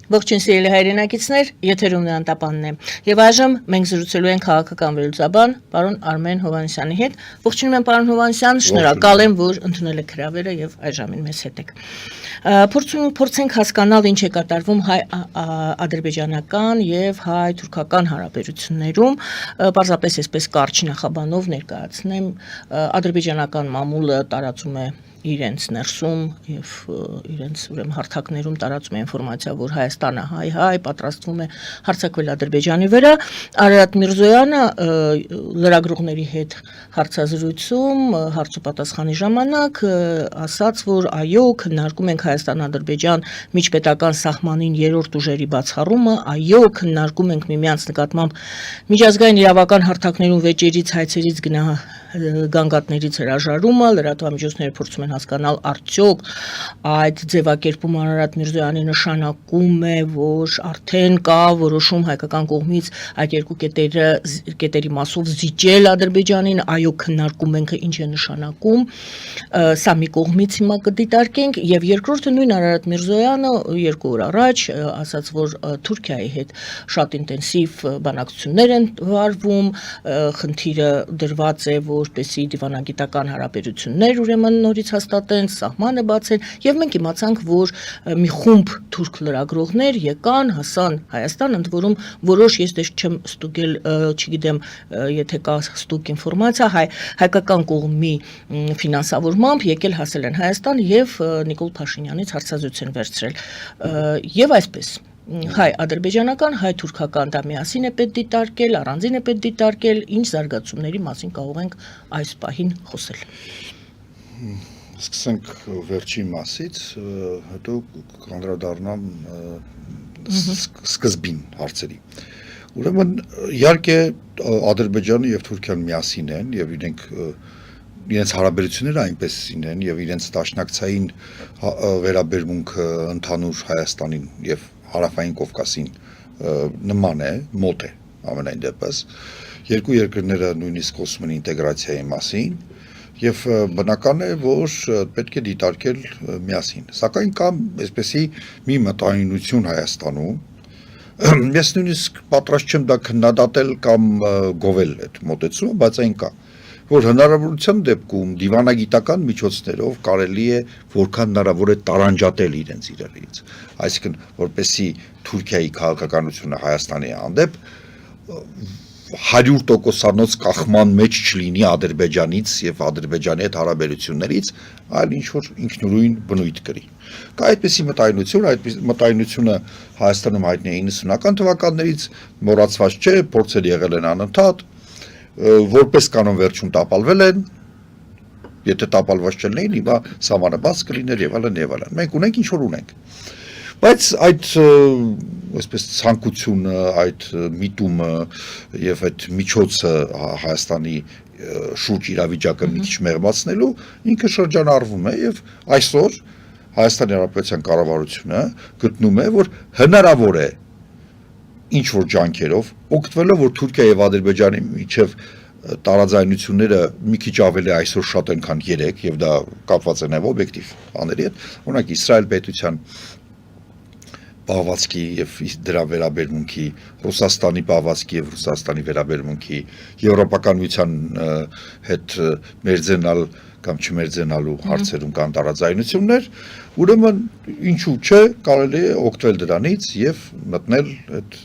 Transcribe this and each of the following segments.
Ողջույն սիրելի հայրենակիցներ, եթերում է Անտապանն է։ Եվ այժմ մենք զրուցելու ենք քաղաքական վերլուծաբան պարոն Արմեն Հովհաննիսյանի հետ։ Ողջունում եմ պարոն Հովհաննիսյան, շնորհակալ եմ, որ ընդունել եք հրավերը եւ այժմին մեզ հետ եք։ Փորձենք հասկանալ ինչ է կատարվում հայ-ադրբեջանական եւ հայ-թուրքական հարաբերություններում, պարզապես այսպես կարճ նախաբանով ներկայացնեմ, ադրբեջանական մամուլը տարածում է իրենց ներսում եւ իրենց ուրեմն հարթակներում տարածում է ինֆորմացիա, որ Հայաստանը հայ պատրաստվում է հարձակվել Ադրբեջանի վրա։ Արարատ Միրզոյանը լրագրողների հետ հարցազրույցում հարցոպատասխանի ժամանակ ասաց, որ այո, քննարկում ենք Հայաստան-Ադրբեջան միջպետական սահմանին երրորդ ուժերի բացառումը, այո, քննարկում ենք միմյանց նկատմամբ միջազգային իրավական հարթակներում վեճերից, հայցերից գանգատներից հրաժարումը, լրատվամիջոցները փորձում են հասկանալ արդյոք այդ ձևակերպումը Արարատ Միրզոյանի նշանակում է, որ արդեն կա որոշում հայկական կողմից այդ երկու կետերի մասով զիջել Ադրբեջանին, այո քննարկում ենք ինչ է նշանակում, սա մի կողմից հիմա կդիտարկենք, եւ երկրորդը նույն Արարատ Միրզոյանը 2 օր առաջ ասաց, որ Թուրքիայի հետ շատ ինտենսիվ բանակցություններ են վարվում, խնդիրը դրված է, որպեսզի դիվանագիտական հարաբերություններ ուրեմն նորից հաստատեն, սահմանը բացեն, եւ մենք իմացանք, որ մի խումբ թուրք լրագրողներ եկան, հասան Հայաստան, ընդ որում որոշ ես դες չեմ ստուգել, չգիտեմ, եթե կա ստուգ ինֆորմացիա, հայկական կողմի ֆինանսավորմամբ եկել հասել են Հայաստան եւ Նիկոլ Փաշինյանից հարցազրույց են վերցրել, եւ այսպես հայ-ադրբեջանական, հայ-թուրքական դա միասին է պետք դիտարկել, առանձին է պետք դիտարկել, ինչ զարգացումների մասին կարող ենք այս պահին խոսել։ Սկսենք վերջին մասից, հետո կանդրադառնամ սկզբին հարցերի։ Ուրեմն իհարկե Ադրբեջանը եւ Թուրքիան միասին են եւ իրենց հարաբերությունները այնպեսին են եւ իրենց դաշնակցային վերաբերմունքը ընդհանուր Հայաստանին եւ Հարավային Կովկասին նման է, մոտ է ամենայն դեպս, երկու երկրները նույնիսկ խոսում են ինտեգրացիայի մասին եւ բնական է, որ պետք է դիտարկել միասին, սակայն կա այսպեսի մի մտայնություն Հայաստանում, ես նույնիսկ պատրաստ չեմ դա քննադատել կամ գովել այդ մոտեցումը, բայց այն կա, որ հնարավորության դեպքում դիվանագիտական միջոցներով կարելի է որքան հնարավոր է տարանջատել իրենց իրարից, այսինքն որպեսզի Թուրքիայի քաղաքականությունը Հայաստանի հանդեպ 100%-անոց կախման մեջ չլինի Ադրբեջանից եւ Ադրբեջանի հետ հարաբերություններից, այլ ինչ որ ինքնուրույն բնույթ կրի։ Կա այդպիսի մտայնություն, այդ մտայնությունը Հայաստանում հայտնի է 90-ական թվականներից, մոռացված չէ, փորձեր եղել են անընդհատ, որպես կանոն վերջում տապալվել են, եթե տապալված չլինեին, հիմա սահմանը բաց կլիներ եւ այլն եւ այլն։ Մենք ունենք ինչ որ ունենք։ Բայց այդ այսպես ցանկությունը, այդ միտումը եւ այդ միջոցը Հայաստանի շուրջ իրավիճակը մի քիչ մեղմացնելու ինքը շրջանառվում է եւ այսօր Հայաստանի Հանրապետության կառավարությունը գտնում է, որ հնարավոր է ինչ որ ջանքերով օգտվելով որ Թուրքիա եւ Ադրբեջանի միջև տարաձայնությունները մի քիչ ավելի այսօր շատ են, քան 3 եւ դա կապված է նաեւ օբյեկտիվ բաների հետ, օրինակ Իսրայել պետության պահվածքի եւ դրա վերաբերմունքի, Ռուսաստանի պահվածքի եւ Ռուսաստանի վերաբերմունքի, Եվրոպական միության հետ մերձենալ կամ չմերձենալու հարցերում կան տարաձայնություններ, ուրեմն ինչու՞ չէ, կարելի է օգտվել դրանից եւ մտնել այդ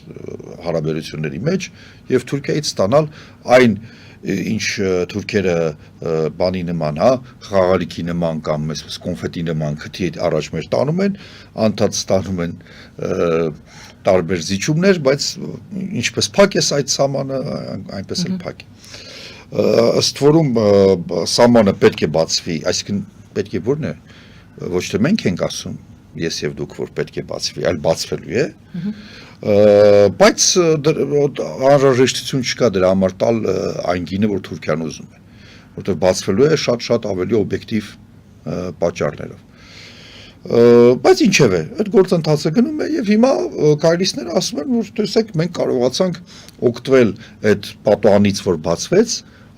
հարաբերությունների մեջ եւ Թուրքիայից ստանալ այն ինչ թուրքերը բանի նման, խաղալիքի նման կամ այսպես կոնֆետի նման քթի առաջ մեր տանում են, անդադ ստանում են տարբեր զիջումներ, բայց ինչպես փակ է այդ սահմանը, այնպես էլ փակ է։ Ըստ որում սահմանը պետք է բացվի, այսինքն պետք է որն է, ոչ թե մենք ենք ասում, ես եւ դուք որ պետք է բացվի, այլ բացվելու է, բայց անհրաժեշտություն չկա դրա համար տալ այն գինը, որ Թուրքիան ուզում է, որտեղ բացվելու է շատ ավելի օբյեկտիվ պատճառներով։ Բայց ինչևէ, այդ գործընթացը գնում է եւ հիմա կայլիստները ասում են, որ տեսեք, մենք կարողացանք օգտվել այդ պատոհանից, որ բացվեց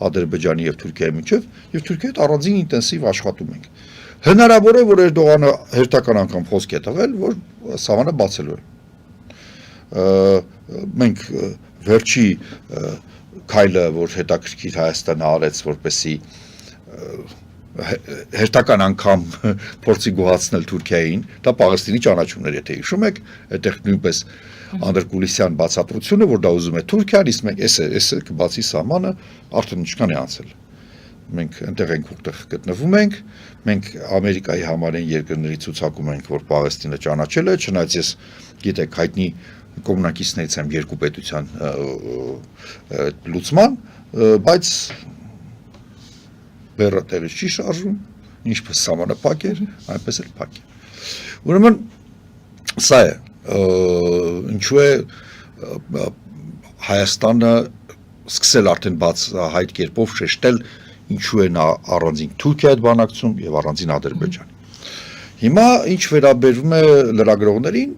Ադրբեջանի եւ Թուրքիայի միջև եւ Թուրքիայի հետ առանձին ինտենսիվ աշխատում ենք։ Հնարավոր է, որ Էրդողանը հերթական անգամ խոսք է տվել, որ սահմանը բացելու է։ մենք վերջի քայլը, որ հետաքրքիր Հայաստանը արեց, որպեսի հերթական անգամ փորձի գոհացնել Թուրքիային, դա Պաղեստինի ճանաչումն էր, եթե հիշում եք, այդտեղ նույնպես անդրկուլիսյան բացատրությունը, որ դա ուզում է Թուրքիան, իսկ մենք էս կբացի սահմանը, արդեն ինչքան է անցել։ Մենք այնտեղ ենք, որտեղ գտնվում ենք, մենք Ամերիկայի համարեն երկրների ցուցակում ենք, որ Պաղեստինը ճանաչել է, չնայած ես գիտեք հայտնի կոմունակիցներից եմ երկու պետության լուծման, բայց բեռը տեղից չի շարժում, ինչպես սահմանը փակ էր, այնպես էլ փակ է։ Ուրեմն սա է, ինչու է Հայաստանը սկսել արդեն բացահայտ կերպով շեշտել, ինչու է նա առանձին Թուրքիայի հետ բանակցում եւ առանձին Ադրբեջանի։ Հիմա ինչ վերաբերում է լրագրողներին,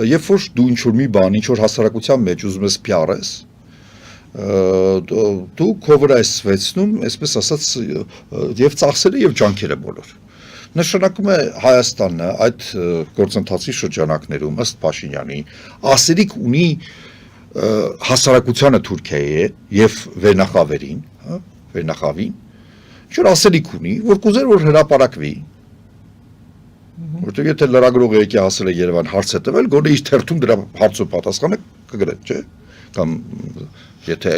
երբ որ դու ինչ-որ մի բան, ինչ-որ հասարակության մեջ ուզում ես PR-ես, դու քո վրա ես վեցնում, այսպես ասած, եւ ծախսերը եւ ջանքերը բոլոր։ Նշանակում է Հայաստանը այդ գործընթացի շրջանակներում ըստ Փաշինյանի ասելիք ունի հասարակությանը Թուրքիայի եւ վերնախավերին, վերնախավին, ինչ-որ ասելիք ունի, որ կուզեր որ հրապարակվի, որտեղ եթե լրագրողը եկի ասել է Երևան հարց է տվել, գոնե իր թերթում դրա հարցու պատասխանը կգրե, չէ՞, կամ եթե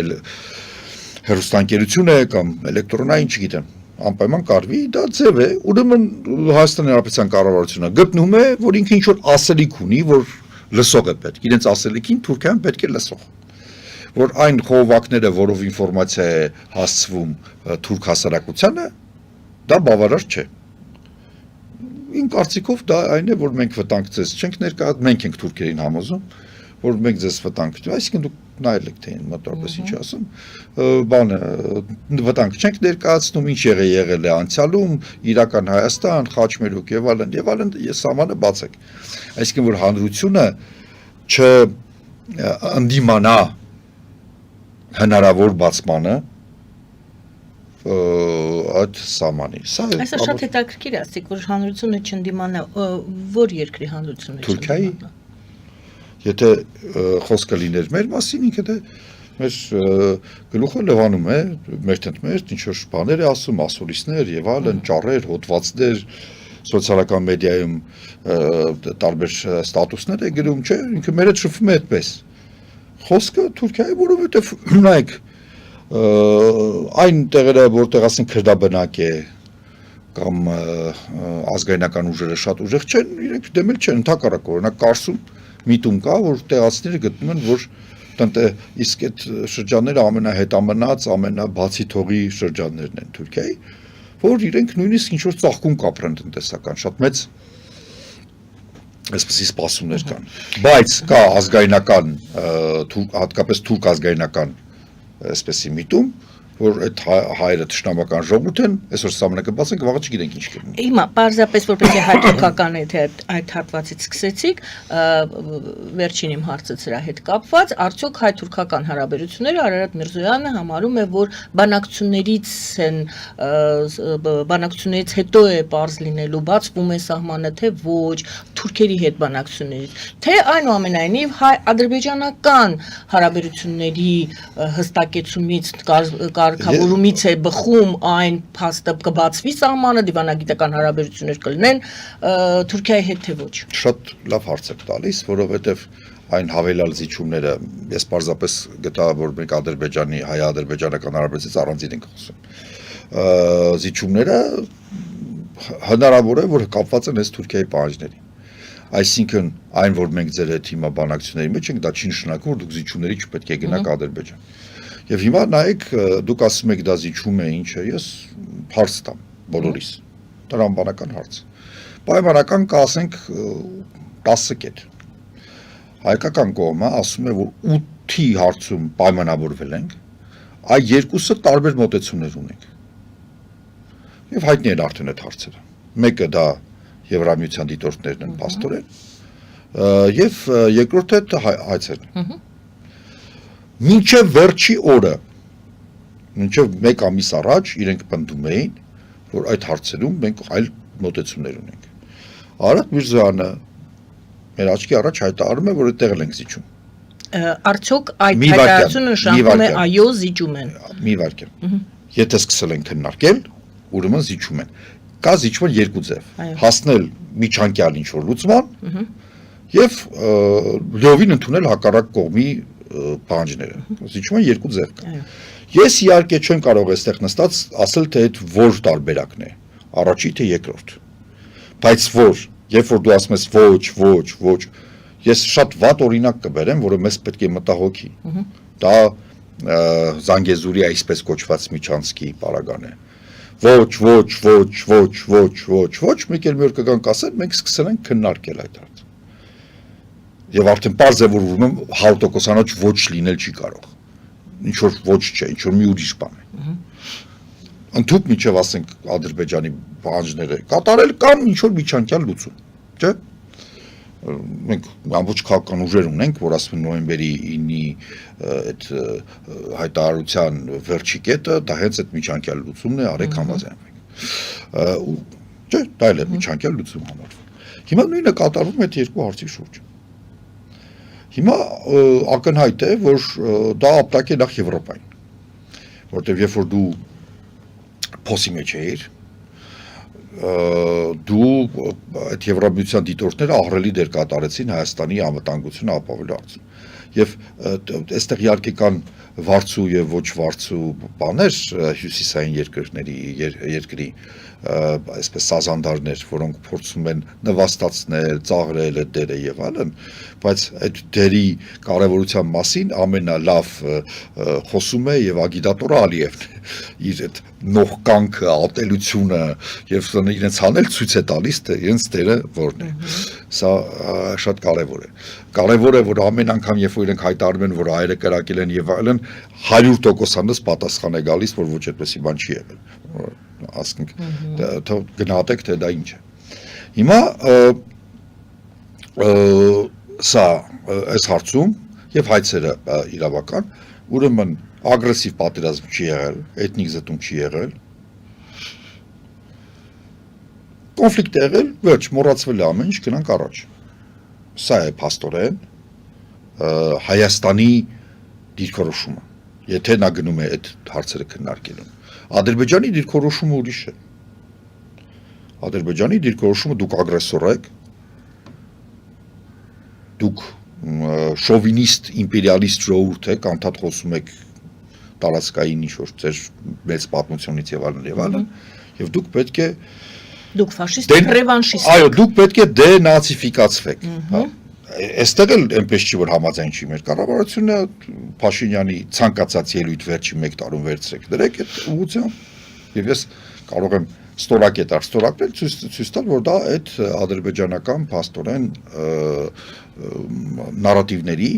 հեռուստաընկերություն է կամ էլեկտրոնային, չգիտեմ, անպայման կարվի, դա ձև է, ուրեմն Հայաստանի Հանրապետության կառավարությունը գտնում է, որ ինքը ինչ-որ ասելիք ունի, որ լսող է պետք, իրենց ասելիքին Թուրքիան պետք է լսող, որ այն խողովակները, որով ինֆորմացիա է հասցվում թուրք հասարակությանը, դա բավարար չէ։ Իմ կարծիքով դա այն է, որ մենք վտանգ ձեզ չենք ներկայացնում, մենք ենք թուրքերին համոզում, որ մենք ձեզ վտանգ չենք, այսինքն դուք նայել եք թե մոտավորապես ինչ ասում, բանը վտանգ չենք ներկայացնում, ինչ եղել է անցյալում, իրական Հայաստան, Խաչմերուկ եւ այլն, սահմանը բաց եք։ Այսինքն որ հանրությունը չընդդիմանա հնարավոր բացմանը այդ սահմանի։ Այսօր շատ հետաքրքիր է ասեք, որ հանրությունը չընդդիմանա, որ երկրի հանրությունը Թուրքիայի։ Եթե խոսքը լիներ մեր մասին, ինքը դե մեր գլուխը լվանում է, մերթ ինչ-որ բաներ է ասում, ասորիսներ եւ այլն, ճառեր, հոդվածներ, սոցիալական մեդիայում տարբեր ստատուսներ է գրում, չէ, ինքը մեր հետ շփվում է այդպես։ Խոսքը Թուրքիայի, որովհետեւ նայեք այն տեղերը, որտեղ ասենք քրդաբնակ է կամ ազգայնական ուժերը շատ ուժեղ չեն, իրենք դեմել չեն, ընդհակառակ օրինակ Կարսում միտում կա, որ տեղացիները գտնում են, որ իսկ այդ շրջանները ամենահետամնաց, ամենաբացի թողի շրջաններն են Թուրքիայի, որ իրենք նույնիսկ ինչ-որ ծաղկում կապրեն տնտեսական, շատ մեծ այսպեսի սպասումներ կան, բայց կա ազգայնական, հատկապես թուրք ազգայնական այսպեսի միտում, որ այդ հայերը թշնամական ժողովուրդ են, այսօր սահմանը բաց են, վաղը չգիտենք ինչ կլինի։ Հիմա պարզապես որպեսզի հայկական այդ հատվածից սկսեցիք, վերջին իմ հարցը սրա հետ կապված, արդյոք հայ-թուրքական հարաբերությունները Արարատ Միրզոյանը համարում է, որ բանակցություններից հետո է պարզ լինելու, բացվում է սահմանը, թե ոչ, թուրքերի հետ բանակցություններից, թե այնուամենայնիվ հայ-ադրբեջանական հարաբերությունների հստակեցումից կարգավորումից է բխում այն փաստը կբացվի սահմանը, դիվանագիտական հարաբերություններ կլինեն Թուրքիայի հետ թե ոչ։ Շատ լավ հարց եք տալիս, որովհետև այն հավելյալ զիջումները, ես պարզապես գտա, որ մենք Ադրբեջանի, հայ-ադրբեջանական հարաբերությունից առանձին ենք խոսում։ Զիջումները հնարավոր է, որ կապված են այս Թուրքիայի պահանջներին։ Այսինքն այն, որ մենք ձեր հետ հիմա բանակցությունների մեջ ենք, դա չի նշանակում, որ դուք զիջումների չպետք է գնաք Ադրբեջան։ Եվ հիմա նայեք, դուք ասում եք դա զիջում է ինչ է, ես հարց տամ բոլորիս, տրամաբանական հարց։ Պայմանական կասենք 10 կետ։ Հայկական կողմը ասում է, որ 8-ի հարցում պայմանավորվել ենք, այ երկուսը տարբեր մոտեցումներ ունենք։ Եվ հայտնի են արդեն այդ հարցերը։ Մեկը դա Եվրամիության դիտորդներն են փաստորեն, եւ երկրորդը հայցերն են։ Մինչև վերջի օրը, մինչև 1 ամիս առաջ իրենք պնդում էին, որ այդ հարցերում մենք այլ մոտեցումներ ունենք։ Արարատ Միրզոյանը մեր աչքի առաջ հայտարարում է, որ այդտեղ ենք զիջում։ Արդյոք այդ Մի վայրկյան, հայտարարությունը նշանակում է մի վայրկյան։ այո զիջում են։ Մի վայրկյան։ Եթե սկսել են քննարկել, ուրեմն զիջում են։ Կա զիջման երկու ձև։ Այո։ Հասնել միջանկյալ ինչ որ լուծման եւ լիովին ընդունել հակառակ կողմի պահանջները։ Զիջման երկու ձև կա։ Այո։ Ես իհարկե չեմ կարող այստեղ նստած ասել թե այդ որ տարբերակն է, առաջի թե երկրորդ։ Բայց որ, երբ որ դու ասում ես ոչ, ես շատ վատ օրինակ կբերեմ, որը մեզ պետք է մտահոգի։ Դա Զանգեզուրի այսպես կոչված Միչանսկի պարագան է։ Ոչ, մեկ էլ մի օր կգան կասեն, մենք սկսել ենք քննարկել այդ հարցը։ Եվ արդեն պարզ է, որ ուրեմն 100%-անոց ոչ լինել չի կարող։ Ինչ որ ոչ չէ, ինչ որ մի ուրիշ բան է։ Ընդհուպ միջև ասենք Ադրբեջանի պահանջները կատարել կամ ինչ որ միջանկյալ լուծում, չէ՞։ Մենք ամբողջ քաղաքական ուժեր ունենք, որ ասում են նոյեմբերի 9-ի այդ հայտարարության վերջի կետը, դա հենց այդ միջանկյալ լուծումն է, արեք համաձայնվենք։ Չէ, դա էլ է միջանկյալ լուծում համարվում։ Հիմա նույնը կատարվում է այդ երկու հարցի շուրջ։ Հիմա ակնհայտ է, որ դա ապտակ է նախ Եվրոպային, որտեղ երբ որ դու փոսի մեջ էիր, դու այդ Եվրամիության դիտորդները ահռելի դեր կատարեցին Հայաստանի անվտանգությունը ապահովելու հարցում։ Եվ այստեղ իհարկե կան վարձու եւ ոչ վարձու բաներ հյուսիսային երկրի այսպես սազանդարներ, որոնք փորձում են նվաստացնել, ծաղրել այդ դերը եւ այլն, բայց այդ դերի կարեւորության մասին ամենալավ խոսում է եւ ագիտատորը Ալիևն իր այդ նողկանքը, ատելությունը եւ իրենց հանել ցույց է տալիս, թե իրենց դերը որն է։ Սա շատ կարեւոր է։ Կարեւոր է, որ ամեն անգամ երբ որ իրենք հայտարարում են, որ հայերը կրակել են եւ այլն, 100%-անից պատասխան է գալիս, որ ոչ այդպեսի բան չի եղել։ Ասենք գնահատեք, թե դա ինչ է։ Հիմա սա այս հարցում եւ հայցերը իրավական, ուրեմն ագրեսիվ պատերազմ չի եղել, էթնիկ զտում չի եղել։ Կոնֆլիկտ է եղել, վերջ, մոռացվել է ամեն ինչ, գնանք առաջ։ Սա է փաստորեն Հայաստանի դիրքորոշումը, եթե նա գնում է այդ հարցերը քննարկելուն։ Ադրբեջանի դիրքորոշումը ուրիշ է։ Ադրբեջանի դիրքորոշումը դուք ագրեսոր եք, դուք շովինիստ, իմպերիալիստ ժողովուրդ եք, անդադ խոսում եք տարածքային ինչ-որ ձեր մեծ պատմությունից եւ այլն, եւ դուք պետք է Դուք ֆաշիստ, ռևանշիստ։ Այո, դուք պետք է դենացիֆիկացվեք, հա։ Այստեղ էլ այնպես չի, որ համաձայն չի մեր կառավարությունը Փաշինյանի ցանկացած ելույթ վերջի 1 տարում վերցրեք, դրեք այդ ուղղությամբ եւ ես կարող եմ ստորակետար ցույց տալ, որ դա այդ ադրբեջանական փաստորեն նարատիվների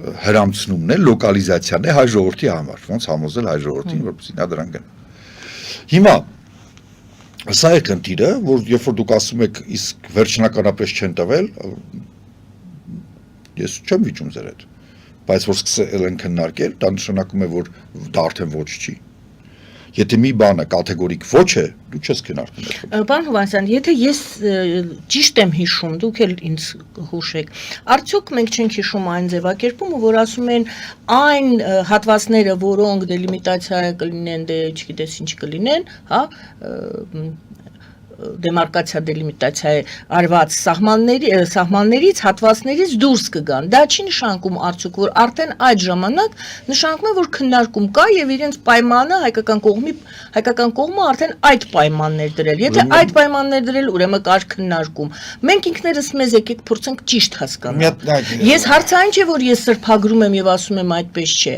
հրամցնումն է, լոկալիզացիան է հայ ժողովրդի համար, ոնց համոզել հայ ժողովրդին, որպեսզի նա դրան գնա։ Հիմա սա է քննիլը, որ երբ որ դուք ասում եք, իսկ վերջնականապես չեն տվել, ես չեմ վիճում ձեր հետ, բայց որ սկսել են քննարկել, դա նշանակում է, որ դա արդեն ոչ չի։ Եթե մի բանը կատեգորիկ ոչ է, դու չես քննարկում։ Պարոն Հովհաննիսյան, եթե ես ճիշտ եմ հիշում, դուք էլ ինձ հուշեք, արդյոք մենք չենք հիշում այն ձևակերպումը, որ ասում են այն հատվածները, որոնք դելիմիտացիա կլինեն, դե չգիտես ինչ կլինեն, հա, դեմարկացիա դելիմիտացիա արված սահմաններից հատվածներից դուրս կգան։ Դա չի նշանակում արդյոք, որ արդեն այդ ժամանակ նշանակում է, որ քննարկում կա եւ իրենց պայմանը հայկական կողմը արդեն այդ պայմաններ դրել։ Եթե այդ պայմաններ դրել, ուրեմն կար քննարկում։ Մենք ինքներս մեզ եկեք փորձենք ճիշտ հասկանալ։ Ես հարցային չէ, որ ես սրբագրում եմ եւ ասում եմ այդպես չէ։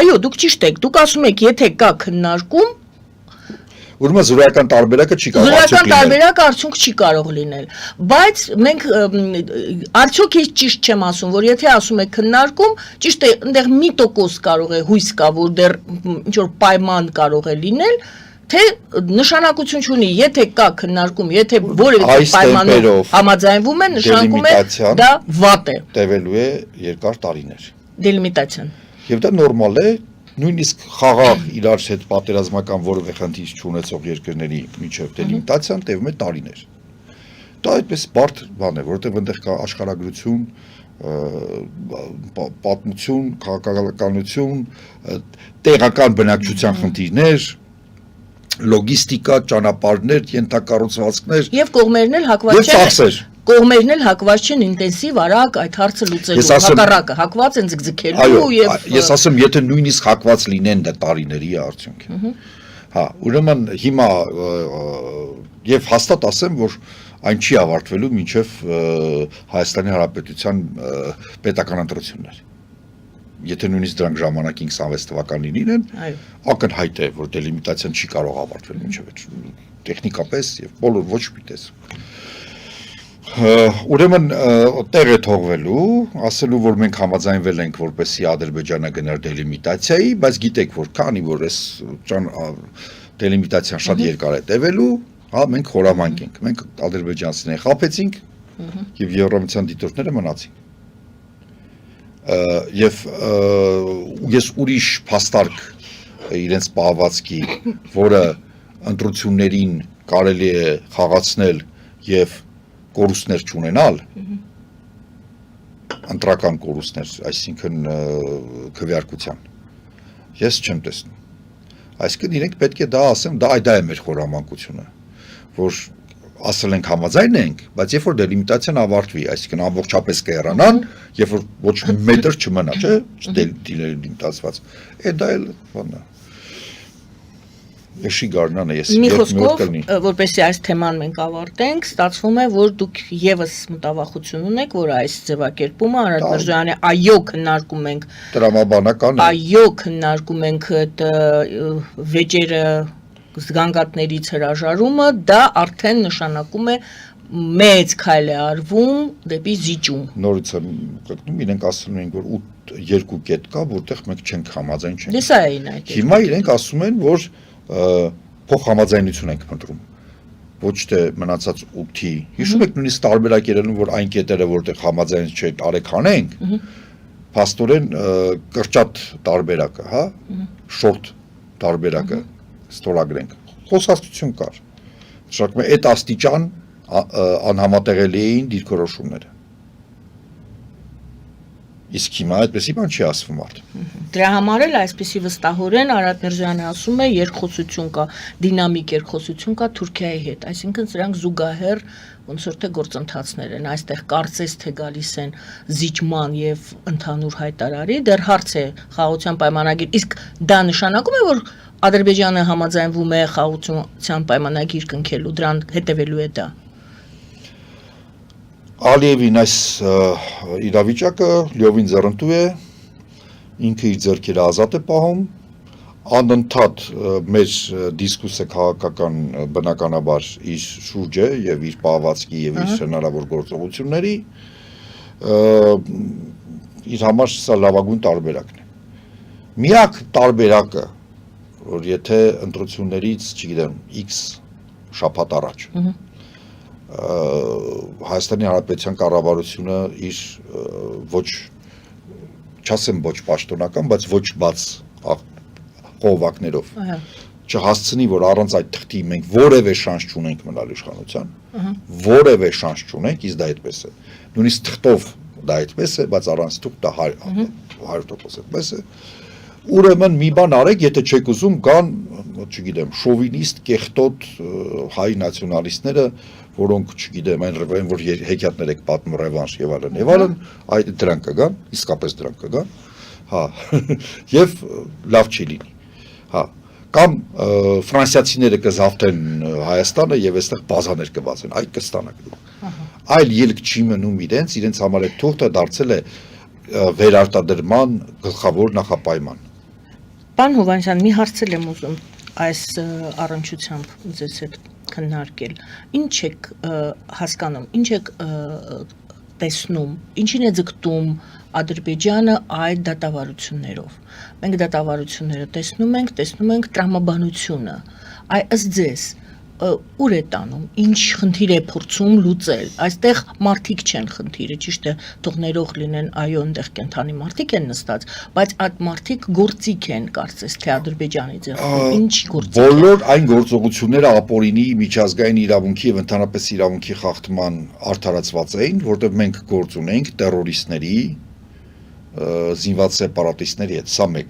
Այո, դուք ճիշտ եք։ Դուք ասում եք, եթե կա քննարկում, Ուրեմն զրոյական տարբերակը չի կարող զրոյական տարբերակ արդյունք չի կարող լինել, բայց մենք արդյոք ես ճիշտ չեմ ասում, որ եթե ասում եք քննարկում, ճիշտ է, այնտեղ մի տոկոս կարող է հույս կա, որ դեռ ինչ որ պայման կարող է լինել, թե նշանակություն չունի, եթե կա քննարկում, եթե որևէ պայմանով համաձայնվում են, նշանակում է դա վատ է։ Տևելու է երկար տարիներ։ Դելիմիտացիան։ Եվ դա նորմալ է, նույնիսկ խաղաղ իրար հետ պատերազմական որևէ խնդիր չունեցող երկրների միջև դելիմիտացիան տևում է տարիներ։ Դա այդպես բարդ բան է, որովհետև այնտեղ կա աշխարհագրություն, պատմություն, քաղաքականություն, տեղական բնակչության խնդիրներ, լոգիստիկա, ճանապարհներ, ենթակառուցվածքներ Եվ կողմերն էլ հակված եւ ծախսեր։ Կողմերն էլ հակված չեն ինտենսիվ արագ այդ հարցը լուծելու, հակառակը հակված են ձգձգելու եւ Ես ասեմ, եթե նույնիսկ հակված լինեն դա տարիների արդյունք է։ Հա, ուրեմն հիմա եւ հաստատ ասեմ, որ այն չի ավարտվելու մինչեւ Հայաստանի Հանրապետության պետական ընտրություններ։ Եթե նույնիսկ դրանք ժամանակին 26 թվականին լինեն, ակնհայտ է, որ դելիմիտացիան չի կարող ավարտվել մինչեւ այդ տեխնիկապես եւ բոլոր ոչ մի տեսք։ Ուրեմն տեղ է թողվելու, ասելու, որ մենք համաձայնվել ենք, որպեսզի Ադրբեջանը գնար դելիմիտացիայի, բայց գիտեք, որ քանի որ այս դելիմիտացիան շատ երկար է տևելու, հա, մենք խորամանկ ենք, մենք ադրբեջանցիներին խաբեցինք եւ Եվրոմիության դիտորդները մնացին։ Եվ ես ուրիշ փաստարկ իրենց պահվածքի, որը ընտրություններին կարելի է խաղացնել եւ կորուստներ չունենալ, ընտրական կորուստներ, այսինքն քվեարկության, ես չեմ տեսնում։ Այսինքն իրենք պետք է դա ասեմ, դա է մեր խորամանկությունը, որ ասել ենք համաձայն ենք, բայց երբ որ դելիմիտացիան ավարտվի, այսինքն ամբողջապես կհեռանան, երբ որ ոչ մի մետր չմնա, չէ՞, դելիմիտացված, դա էլ բանն է։ Եշի գարնանը ես մի խոսքով, որպեսզի այս թեման մենք ավարտենք, ստացվում է, որ դուք եւս մտավախություն ունեք, որ այս ձևակերպումը Արարատ Միրզոյանի այո քննարկում ենք տրամաբանական է։ Այո քննարկում ենք այդ վեճերը զգանգատներից հրաժարումը, դա արդեն նշանակում է մեծ քայլ է արվում դեպի զիջում։ Նորից եմ կգնում, իրենք ասում են, որ 8-2 կետ կա, որտեղ մենք չենք համաձայն չենք։ Դե սա էին այդ։ Հիմա իրենք ասում են, որ փոխհամաձայնություն ենք փնտրում, ոչ թե մնացած 8-ի։ Հիշում եք նույնիսկ տարբերակ երևում, որ այն կետերը, որտեղ համաձայն չէ, արեք հանենք, փաստորեն կրճատ տարբերակը, հա, շորտ տարբերակը ստորագրենք։ Խոսակցություն կար։ Շարք մե այդ աստիճան անհամատեղելի էին դիրքորոշումները։ Իսկ հիմա այդպեսի բան չի ասվում արդ։ Դրա համար էլ այսպեսի վստահորեն Արարատ Միրզոյանը ասում է երկխոսություն կա, դինամիկ երկխոսություն կա Թուրքիայի հետ, այսինքն սրանք զուգահեռ ոնց որ թե գործընթացներ են, այստեղ կարծես թե գալիս են զիջման եւ ընդհանուր հայտարարի, դեռ հարց է խաղաղության պայմանագիր, իսկ դա նշանակում է, որ Ադրբեջանը համաձայնվում է խաղաղության պայմանագիր կնքելու, դրան հետևելու է դա։ Ալիևին այս իրավիճակը լիովին ձեռնտու է, ինքը իր ձեռքերը ազատ է պահում, անընդհատ մեր դիսկուսը քաղաքական բնականաբար իր շուրջ է եւ իր պահվածքի եւ իր հնարավոր գործողությունների, իր համար սա լավագույն տարբերակն է։ Միակ տարբերակը, որ եթե ընտրություններից, չգիտեմ, X շաբաթ առաջ Հայաստանի Հանրապետության կառավարությունը իր ոչ չասեմ ոչ պաշտոնական, բայց ոչ բաց խողովակներով չհասցնի, որ առանց այդ թղթի մենք որևէ շանս չունենք մնալ իշխանության, որևէ շանս չունենք, իսկ դա այդպես է։ Նույնիսկ թղթով դա այդպես է, բայց առանց թղթ դա 100% այդպես է։ Ուրեմն մի բան արեք, եթե չեք ուզում կան, չգիտեմ, շովինիստ, կեղտոտ հայ նացիոնալիստները, որոնք, չգիտեմ, այն որ հեքիաթներ եք պատմում ռևանշ եւ այլն, այդ դրանք կգան, իսկապես դրանք կգան, հա, եւ լավ չի լինի, հա, կամ ֆրանսիացիները կզավթեն Հայաստանը եւ այստեղ բազաներ կբացեն, այդ կստանաք դուք։ Այլ ելք չի մնում իրենց համար այդ թուղթը դարձել է վերարտադրման գլխավոր նախապայման։ Պարոն Հովհաննիսյան, մի հարցել եմ ուզում այս առնչությամբ ձեզ հետ քննարկել։ Ինչ եք հասկանում, ինչ եք տեսնում, ինչին է ձգտում Ադրբեջանը այդ դատավարություններով։ Մենք դատավարությունները տեսնում ենք տրամաբանությունը։ Ըստ ձեզ ուր է տանում, ինչ խնդիր է փորձում լուծել։ Այստեղ մարդիկ չեն խնդիրը, ճիշտ է, թող ներող լինեն, այո, այնտեղ կենթանի մարդիկ են նստած, բայց այդ մարդիկ գործիք են, կարծես թե Ադրբեջանի ձեռքում, ինչ գործիք։ Բոլոր այն գործողությունները ապօրինի միջազգային իրավունքի եւ ընդհանրապես իրավունքի խախտման արդարացված էին, որտեղ մենք գործ ունենք տերորիստների, զինված սեպարատիստների հետ, սա մեկ։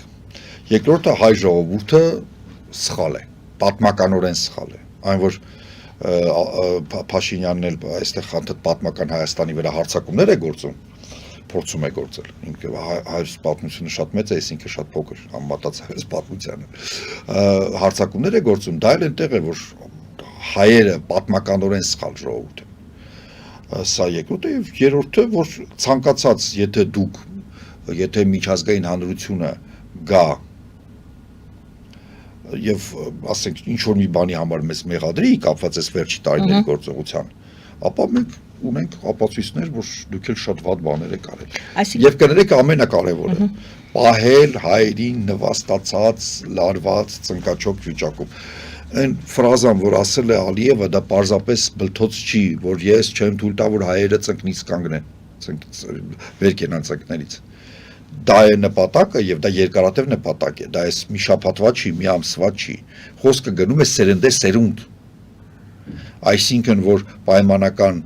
Երկրորդը հայ ժողովուրդը սխալ է, պատմականորեն սխալ է։ Այն որ Փաշինյանն էլ այստեղ խանդը պատմական Հայաստանի վրա հարձակումներ է գործում, փորձում է գործել։ Ինքը հայոց պատմությունը շատ մեծ է, այսինքն շատ փոքր, համեմատած հայոց պատմությանը։ Հարձակումներ է գործում, դա էլ այնտեղ է, որ հայերը պատմականորեն սխալ ժողովուրդ են։ Սա երկրորդը եւ երրորդը, որ ցանկացած, եթե միջազգային հանրությունը գա եւ ասենք ինչ որ մի բանի համար մեզ մեղադրի կապված էս վերջի տարիների գործողության, ապա մենք ունենք ապացույցներ, որ դուք էլ շատ վատ բաներ եք արել։ Եվ կներեք ամենակարևորը՝ պահել հայերին նվաստացած, լարված, ծնկաչոք վիճակում։ Այն ֆրազան, որ ասել է Ալիևը, դա պարզապես բլթոց չի, որ ես չեմ թույլ տա, որ հայերը ծնկնից կանգնեն, վեր կենան ծնկներից։ Դա է նպատակը եւ դա երկարատև նպատակ է, դա էս մի շաբաթվա չի, մի ամսվա չի, խոսքը գնում է սերնդեր սերունդ, այսինքն որ պայմանական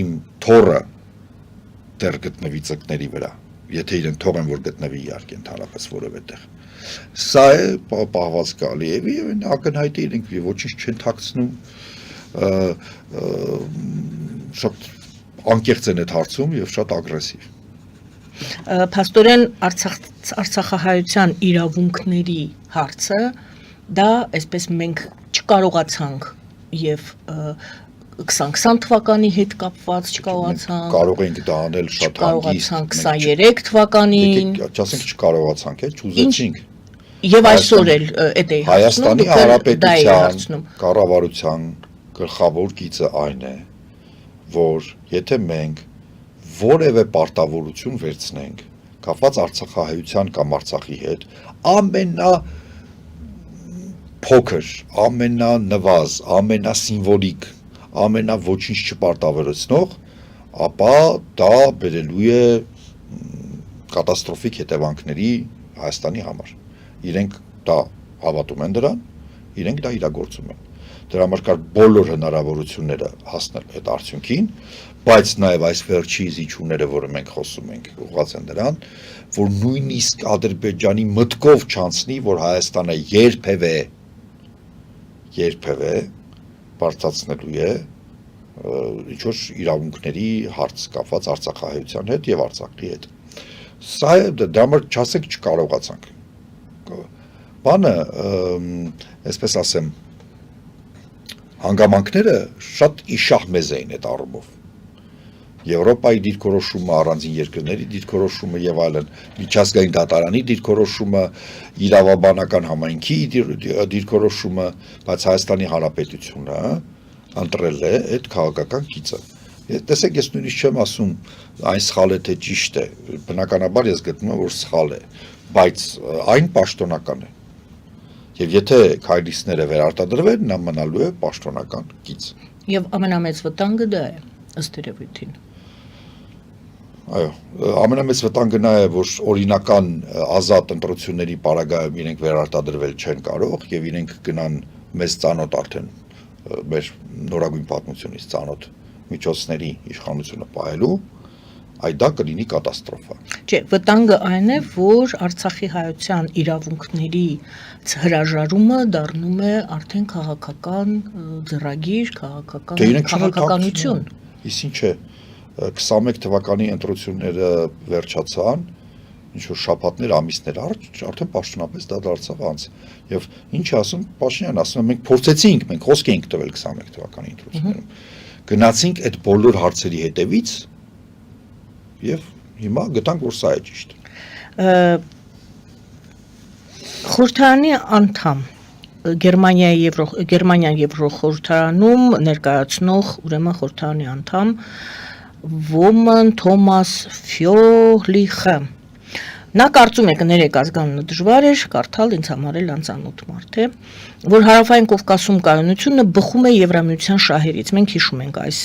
իմ թորը դեռ գտնվի ծնկների վրա, եթե իրեն թողեն որ գտնվի իհարկե ընդհանրապես որևէ տեղ, սա է պահվածքը Ալիևի եւ ակնհայտ է իրենք ոչինչ չեն թաքցնում, շատ անկեղծ են այդ հարցում եւ շատ ագրեսիվ։ Փաստորեն Արցախահայության իրավունքների հարցը դա այսպես մենք չկարողացանք եւ 2020 թվականի հետ կապված չկարողացանք, կարող ենք դա անել շատ հանգիստ, 23 թվականին, ասենք չկարողացանք, չուզեցինք։ Եվ այսօր էլ այդ է Հայաստանի Հանրապետության կառավարության գլխավոր գիծը այն է, որ եթե մենք որևէ պարտավորություն վերցնենք կապված Արցախահայության կամ Արցախի հետ, ամենափոքր, ամենանվազ, ամենասիմվոլիկ, ամենաոչինչ չպարտավորեցնող, ապա դա բերելու է կատաստրոֆիկ հետևանքների Հայաստանի համար։ Իրենք դա հավատում են դրան, իրենք դա իրագործում են։ Դրա համար կար բոլոր հնարավորությունները հասնել այդ արդյունքին, բայց նաև այս վերջի զիջումները, որը մենք խոսում ենք, ուղղված են դրան, որ նույնիսկ Ադրբեջանի մտքով չանցնի, որ Հայաստանը երբևէ բարձրացնելու է ինչ-որ իրավունքների հարց կապված Արցախահայության հետ եւ Արցախի հետ։ Սա է դա համար չասենք չկարողացանք։ Բանը, այսպես ասեմ, հանգամանքները շատ իշահ մեզ էին այդ առումով։ Եվրոպայի դիրքորոշումը, առանձին երկրների դիրքորոշումը եւ այլն, միջազգային դատարանի դիրքորոշումը, իրավաբանական համայնքի դիրքորոշումը, բայց Հայաստանի Հանրապետությունը ընտրել է այդ քաղաքական գիծը։ Տեսեք, ես նույնիսկ չեմ ասում այն սխալ է թե ճիշտ է, բնականաբար ես գտնում եմ որ սխալ է, բայց այն պաշտոնական է։ Եվ եթե քայլիցները վերարտադրվեն, նա մնալու է պաշտոնական գիծ։ Եվ ամենամեծ վտանգը դա է, ըստ երևույթին։ Այո, ամենամեծ վտանգը նա է, որ օրինական ազատ ընտրությունների պարագայում իրենք վերարտադրվել չեն կարող եւ իրենք գնան մեզ ծանոթ արդեն մեր նորագույն պատմությունից ծանոթ միջոցների իշխանությունը պահելու, այդ դա կլինի կատաստրոֆա։ Չէ, վտանգը այն է, որ Արցախի հայության իրավունքների հրաժարումը դառնում է արդեն քաղաքական ձեռագիր, քաղաքականություն։ Իսկ ինչ է 21 թվականի ընտրությունները վերջացան, ինչ-որ շաբաթներ, ամիսներ առաջ արդեն պաշտոնապես դա դարձավ անց։ Եվ ինչ ասում Փաշինյանն ասում է մենք փորձեցինք, մենք խոսք էինք տվել 21 թվականի ընտրություններում։ Գնացինք այդ բոլոր հարցերի հետևից եւ հիմա գտանք որ սա է ճիշտ։ Խորհրդարանի անդամ Գերմանիայի Եվրոխորհրդարանում ներկայացնող ուրեմն խորհրդարանի անդամ Ոմն Թոմաս Ֆյորլիխը Նա կարծում է կներեք ազգանունը դժվար էր, կարդալ ինձ համար էլ անծանոթ մարդ է, որ հարավային Կովկասում կայունությունը բխում է Եվրամիության շահերից։ Մենք հիշում ենք այս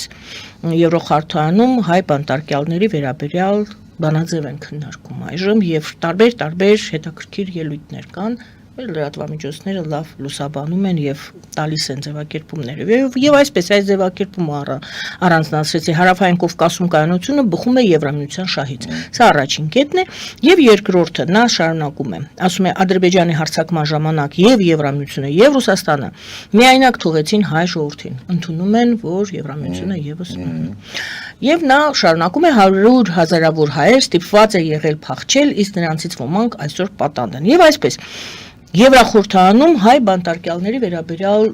Եվրոխարթայանում հայ բանտարկյալների վերաբերյալ բանաձև են քննարկում այժմ եւ տարբեր հետաքրքիր ելույթներ կան, լրատվամիջոցները լավ լուսաբանում են եւ տալիս են ձևակերպումները եւ այսպես այս ձևակերպումը առանձնացրեցի հարավային Կովկասում կայունությունը բխում է Եվրամիության շահից։ Սա առաջին կետն է եւ երկրորդը նա շարունակում է, ասում է Ադրբեջանի հարձակման ժամանակ եւ Եվրամիությունը եւ Ռուսաստանը միայնակ թողեցին հայ ժողովրդին, ընդունում են, որ Եվրամիությունը եւս Եվ նա շարունակում է 100 հազարավոր հայեր ստիպված է եղել փախչել, իսկ նրանցից ոմանք այսօր պատանդ են։ Եվ այսպես Եվրախորհրդանում հայ բանտարկյալների վերաբերյալ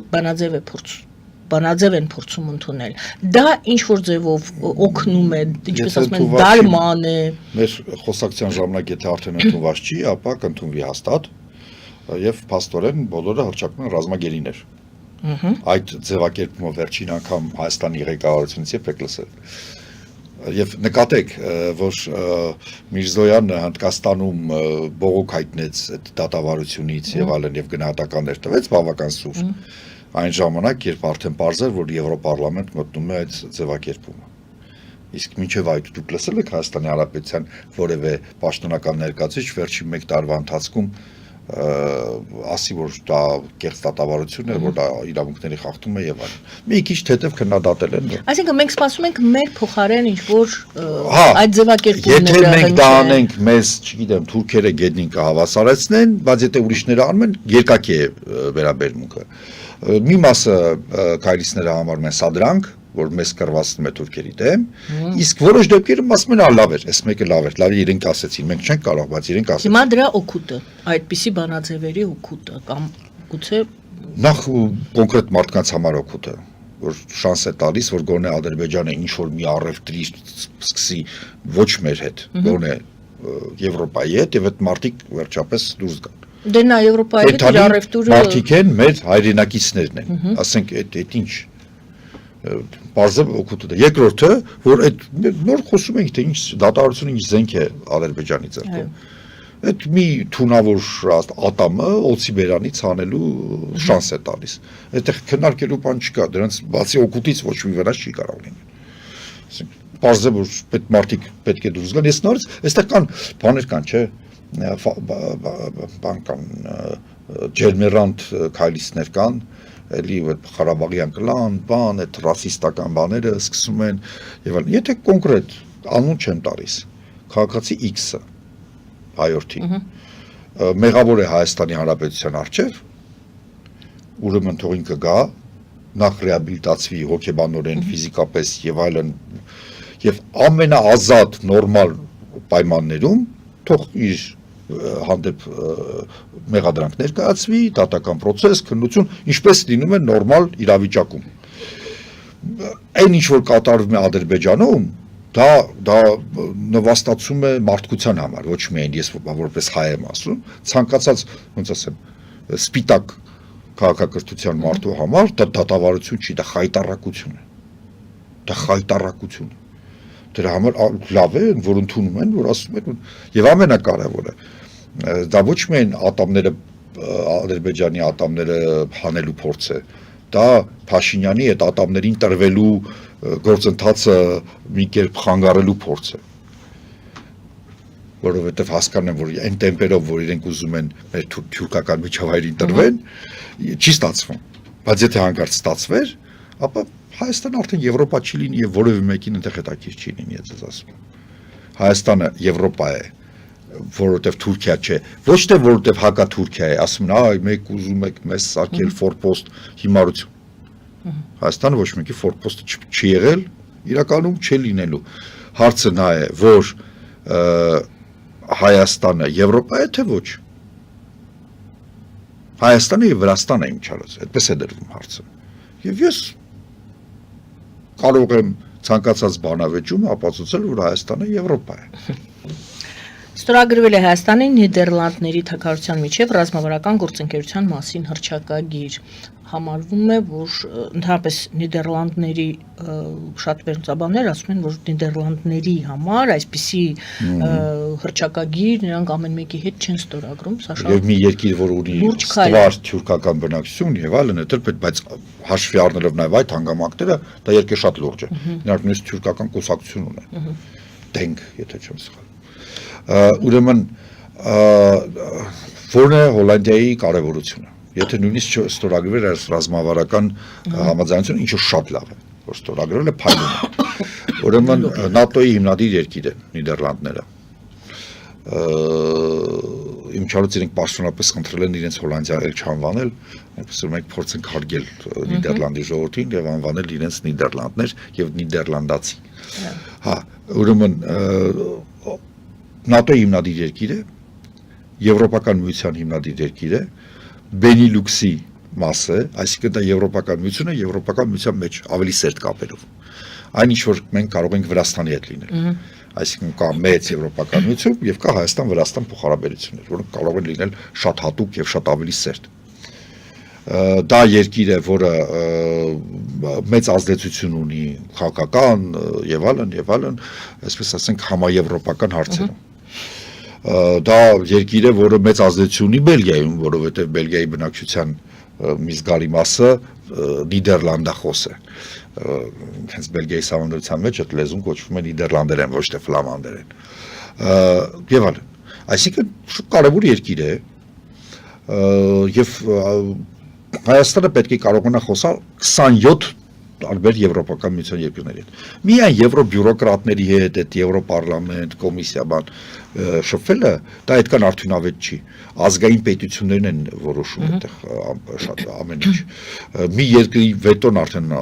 բանաձև են փորձում ընդունել։ Դա ինչ որ ձևով օգնում է, ինչպես ասում են, դարման է։ Մեր խոսակցության ժամանակ եթե արդեն ընդունված չի, ապա կընդունվի հաստատ եւ փաստորեն բոլորը հռչակում են ռազմագերիներ։ Այդ ձևակերպումը վերջին անգամ Հայաստանի ղեկավարությունից եք լսել։ Եվ նկատեք, որ Միրզոյանը Հնդկաստանում բողոք հայտնեց այդ դատավարությունից եւ այլն եւ գնահատականներ տվեց բավական սուր։ Այն ժամանակ, երբ արդեն պարզ էր, որ Եվրոպարլամենտ մտնում է այդ ձևակերպումը։ Իսկ մինչև այդ դուք լսել եք Հայաստանի Հանրապետության որևէ պաշտոնական ներկայացուցիչ վերջին 1 տարվա ընթացքում ասի որ դա կեղծ դատավարություն է, որ դա իրավունքների խախտում է եւ այլն։ Մի քիչ թեթև քննադատել են։ Այսինքն մենք սպասում ենք մեր փոխարեն ինչ որ այդ ձևակերպումները եթե մենք դա անենք, մեզ, չգիտեմ, թուրքերը գետնին կհավասարեցնեն, բայց եթե ուրիշները անում են, երկակի է վերաբերմունքը։ Մի մասը քայլիցները համարում են սադրանք, որ մեզ կռվածնում է թուրքերի դեմ, իսկ որոշ դեպքերում ասում են լավ էր, այս մեկը լավ էր, լավ իրենք ասեցին, մենք չենք կարող, բայց իրենք ասեցին։ Հիմա դրա օգուտը, այդպիսի բանաձևերի օգուտը կամ գուցե նախ կոնկրետ մարդկանց համար օգուտը, որ շանս է տալիս, որ գոնե Ադրբեջանը ինչ որ մի առևտրի սկսի ոչ մեր հետ, գոնե Եվրոպայի հետ եւ այդ մարդիկ վերջապես դուրս գան։ Դե նա Եվրոպայի հետ իր առևտուրը մարդիկ են մեր հայրենակիցներն են, ասենք այդ ինչ բարձր օգուտը դա։ Երկրորդը, որ այդ նոր խոսում ենք, թե ինչ դատավարությունը ինչ զենք է Ադրբեջանի ձեռքում։ Այդ մի թունավոր ատամը օծի բերանից հանելու շանս է տալիս։ Այդտեղ քննարկելու բան չկա, դրանց բացի օգուտից ոչ մի վնաս չի կարող լինել։ Բարձր որ այդ մարդիկ պետք է դուրս գան։ Ես նորից այստեղ կան բաներ կան, չէ՞, բան կան, ջերմերանտ քայլիցներ կան, էլի այդ Ղարաբաղյան կլան, բան, այդ ռասիստական բաները սկսում են եւ այլն։ Եթե կոնկրետ անուն չեմ տալիս, քաղաքացի X-ը հայորդի մեղավոր է Հայաստանի Հանրապետության առջև, ուրեմն թող ինքը գա, նախ ռեաբիլիտացվի հոգեբանորեն, ֆիզիկապես եւ այլն եւ ամենաազատ նորմալ պայմաններում թող իր հանդեպ մեղադրանք ներկայացվի, դատական process, քննություն, ինչպես լինում է նորմալ իրավիճակում։ Այն ինչ որ կատարվում է Ադրբեջանում, դա նվաստացում է մարդկության համար, ոչ միայն ես որպես հայ եմ ասում, ցանկացած, ոնց ասեմ, սպիտակ քաղաքակրթության մարդու համար դա դատավարություն չի, դա խայտառակություն է։ Դա խայտառակություն է։ Դրա համար լավ է, որ ընդունում են, որ ասում են, եւ ամենակարևորը դա ոչ միայն ատամները Ադրբեջանի ատամները հանելու փորձ է, դա Փաշինյանի այդ ատամներին տրվելու գործընթացը մի կերպ խանգարելու փորձ է, որովհետեւ հասկանում են, որ այն տեմպերով, որ իրենք ուզում են մեր թուրքական միջավայրին տրվեն, չի ստացվում, բայց եթե հանկարծ ստացվեր, ապա Հայաստանը արդեն Եվրոպա չի լինի եւ որևէ մեկին այնտեղ հետաքրքիր չի լինի, ես ասում եմ։ Հայաստանը Եվրոպա է, որովհետեւ Թուրքիա չէ, ոչ թե որովհետեւ հակա Թուրքիա է, ասում են, այ մեկ ուզում եք մեզ սարքել ֆորպոստ հիմարություն։ Հայաստանը ոչ մեկի ֆորպոստը չի եղել, իրականում չի լինելու։ Հարցը նա է, որ Հայաստանը Եվրոպա է թե ոչ։ Հայաստանը եւ Վրաստանը ինչարած, այդպես է դրվում հարցը։ Եվ ես կարող եմ ցանկացած բանավեճում ապացուցել, որ Հայաստանը Եվրոպա է։ Ստորագրվել է Հայաստանի Նիդերլանդների թագավորության միջև ռազմավարական գործընկերության մասին հռչակագիր։ Համարվում է, որ ընդհանրապես Նիդերլանդների շատ վերլուծաբաններ ասում են, որ Նիդերլանդների համար այսպիսի հռչակագիր նրանք ամեն մեկի հետ չեն ստորագրում, սա շատ Եվ մի երկիր, որ ունի ստվար թյուրքական բնակչություն եւ այլն, բայց հաշվի առնելով նաեւ այդ հանգամանքները, դա երկրի շատ լուրջ է։ Նրանք նույնիսկ թյուրքական կուսակցություն ունեն։ Դենք, եթե չեմ սխալ։ Ուրեմն որն է Հոլանդիայի կարևորությունը։ Եթե նույնիսկ ստորագրվել է ռազմավարական համաձայնություն, ինչը շատ լավ է, որ ստորագրվել է փայլում է։ Ուրեմն ՆԱՏՕ-ի հիմնադիր երկիր է Նիդերլանդները։ Իմ չարոց իրենք պաշտոնապես խնդրել են իրենց Հոլանդիա էլ չանվանել, այսպես մենք փորձենք հարգել Նիդերլանդի ժողովրդին եւ անվանել իրենց Նիդերլանդներ եւ նիդերլանդացի։ Հա, ուրեմն ՆԱՏՕ-ի հիմնադիր երկիր է, Եվրոպական միության հիմնադիր երկիր է, Բենիլուքսի մաս է, այսինքն դա Եվրոպական միությունը, Եվրոպական միության մեջ ավելի սերտ կապերով։ Այն ինչ որ մենք կարող ենք Վրաստանի հետ լինել։ Այսինքն կա մեծ Եվրոպական միություն եւ կա Հայաստան-Վրաստան փոխհարաբերություններ, որոնք կարող են լինել շատ հատուկ եւ շատ ավելի սերտ։ Դա երկիր է, որը մեծ ազդեցություն ունի քաղաքական եւ այլն, այսպես ասենք համաեվրոպական հարցերում։ Դա երկիր է, որը մեծ ազդեցություն ունի Բելգիայում, որովհետեւ Բելգիայի բնակչության մի զգալի մասը նիդերլանդախոս է։ Հենց Բելգիայի համանդրության մեջ այդ լեզուն կոչվում է նիդերլանդերեն, ոչ թե ֆլամանդերեն։ Եվ այլն։ Այսինքն շատ կարևոր երկիր է եւ Հայաստանը պետք է կարողանա խոսալ 27 տարբեր եվրոպական միության երկրների հետ։ Միայն եվրոբյուրոկրատների հետ, այդ Եվրոպարլամենտ, կոմիսիա բան շփվելը, դա այդքան արդյունավետ չի։ Ազգային պետություններն են որոշում այդտեղ շատ ամեն ինչ։ Մի երկրի վետոն արդեն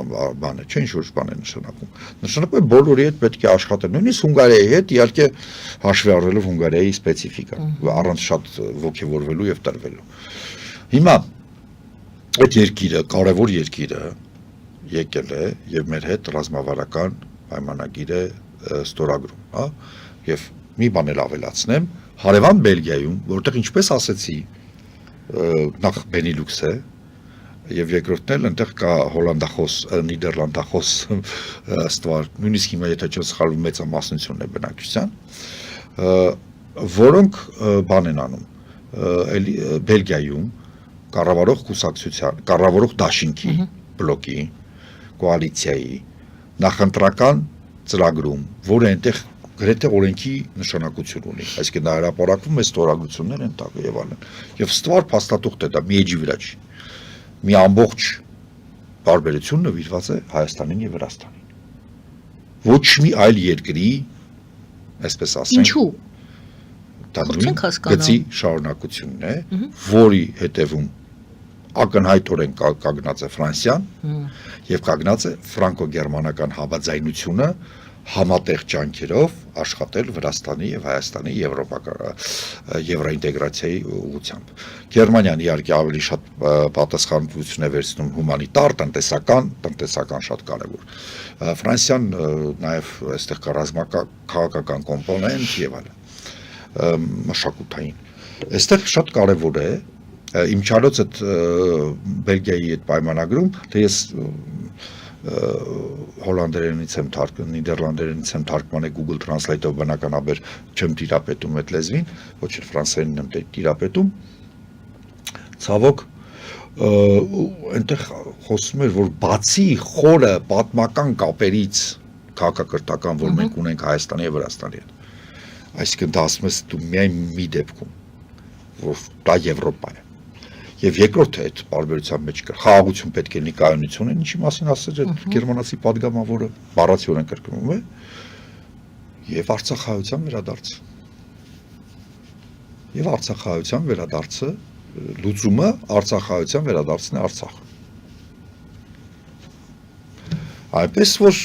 բան է, չէ՞ ինչ-որ բան է նշանակում։ Նշանակում է բոլորի հետ պետք է աշխատել։ Նույնիսկ Հունգարիայի հետ, իհարկե հաշվի առնելով Հունգարիայի սպეციფիկան, առանց շատ ոգևորվելու եւ տրվելու։ Հիմա այդ երկիրը, կարևոր երկիրը եկել է եւ մեր հետ ռազմավարական պայմանագիր է ստորագրում, հա, եւ մի բան էլ ավելացնեմ, հարևան Բելգիայում, որտեղ ինչպես ասեցի, նախ Բենիլուքս է եւ երկրորդն էլ այնտեղ կա հոլանդախոս, նիդերլանդախոս ստվար, նույնիսկ հիմա եթե չեմ սխալվում մեծամասնությունն է բնակչության, որոնք բան են անում, Բելգիայում կառավարող կուսակցության, կառավարող դաշինքի բլոկի կոալիցիայի նախընտրական ծրագրում, որը այնտեղ գրեթե օրենքի նշանակություն ունի, այսինքն դա հրապարակվում է ստորագրություններ են տակ եւ այլն։ Եվ ստվար փաստաթուղթ է դա մի էջի վրա չի։ Մի ամբողջ բարբերություն նվիրված է Հայաստանին եւ Վրաստանին։ Ոչ մի այլ երկրի, այսպես ասենք, Ինչու՞։ Դա գծի շարունակությունն է, որի հետևում ակնհայտորեն կանգնած է Ֆրանսիան եւ կանգնած է ֆրանկո-գերմանական համաձայնությունը համատեղ ջանքերով աշխատել Վրաստանի եւ Հայաստանի եվրոինտեգրացիայի ուղղությամբ։ Գերմանիան իհարկե ավելի շատ պատասխանատվություն է վերցնում հումանիտար, տնտեսական շատ կարևոր։ Ֆրանսիան նաեւ այստեղ կա ռազմական կոմպոնենտ եւ այլն, մշակութային։ Այստեղ շատ կարևոր է իմ չարոց այդ Բելգիայի այդ պայմանագրում, թե ես հոլանդերենից եմ թարգմանել, նիդերլանդերենից եմ թարգմանել Google Translate-ով բնականաբար չեմ տիրապետում այդ լեզվին, ոչ էլ ֆրանսերենին եմ տիրապետում։ Ցավոք այնտեղ խոսում էր, որ բացի խորը պատմական կապերից քաղաքակրթական, որ մենք ունենք Հայաստանի եւ Վրաստանի հետ, այսինքն դա ասում ես դու միայն մի դեպքում, որ դա Եվրոպա է։ Եվ երկրորդը այդ բարբերության մեջ կա խաղաղություն պետք է լինի կայունություն է, ինչի մասին ասել այդ գերմանացի падգամավորը բառացիորեն կրկնում է, եւ Արցախահայության վերադարձը։ Եվ Արցախահայության վերադարձը լուծումը Արցախահայության վերադարձն է Արցախ։ Այնպես որ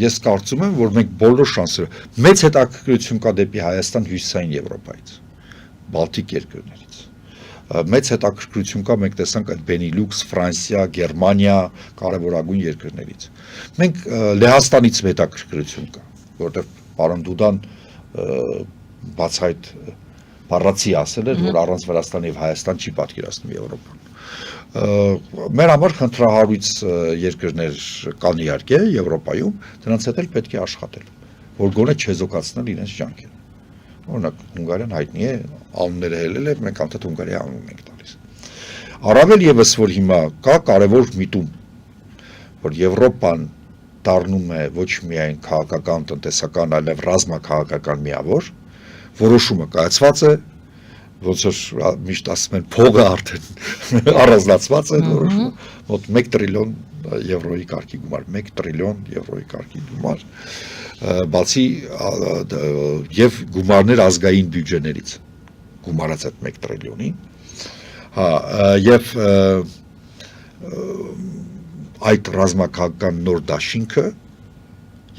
ես կարծում եմ, որ մենք բոլոր շանսերը մեծ հետաքրքրություն կա դեպի Հայաստան հյուսիսային Եվրոպայից, Բալտիկ երկրներից։ Մեծ հետաքրքրություն կա, մենք տեսանք այդ Բենիլուքս, Ֆրանսիա, Գերմանիա կարևորագույն երկրներից։ Մենք Լեհաստանից հետաքրքրություն կա, որտեղ պարոն Դուդան բաց այդ բառացի ասել էր, որ առանց Վրաստան եւ Հայաստան չի պատկերացնում Եվրոպան։ Մեր համար խնդրահարույց երկրներ կան իհարկե Եվրոպայում, դրանց հետ էլ պետք է աշխատել, որ գոնե չեզոքացնել իրենց ջանքերը։ Օրինակ Հունգարիան հայտնի է, անունները հելել է, մենք անդադ Հունգարիայի անուն ենք տալիս։ Առավել եւս որ հիմա կա կարևոր միտում, որ Եվրոպան դառնում է ոչ միայն քաղաքական, տնտեսական, այլև ռազմաքաղաքական միավոր, որոշումը կայացված է, ոնց որ միշտ ասում են փողը արդեն առանձնացված է որոշումը, մոտ 1 տրիլիոն եվրոյի կարգի գումար, 1 տրիլիոն եվրոյի կարգի գումար, բացի եւ գումարներ ազգային բյուջեներից գումարած այդ 1 տրիլիոնին, հա, եւ այդ ռազմաքաղաքական նոր դաշինքը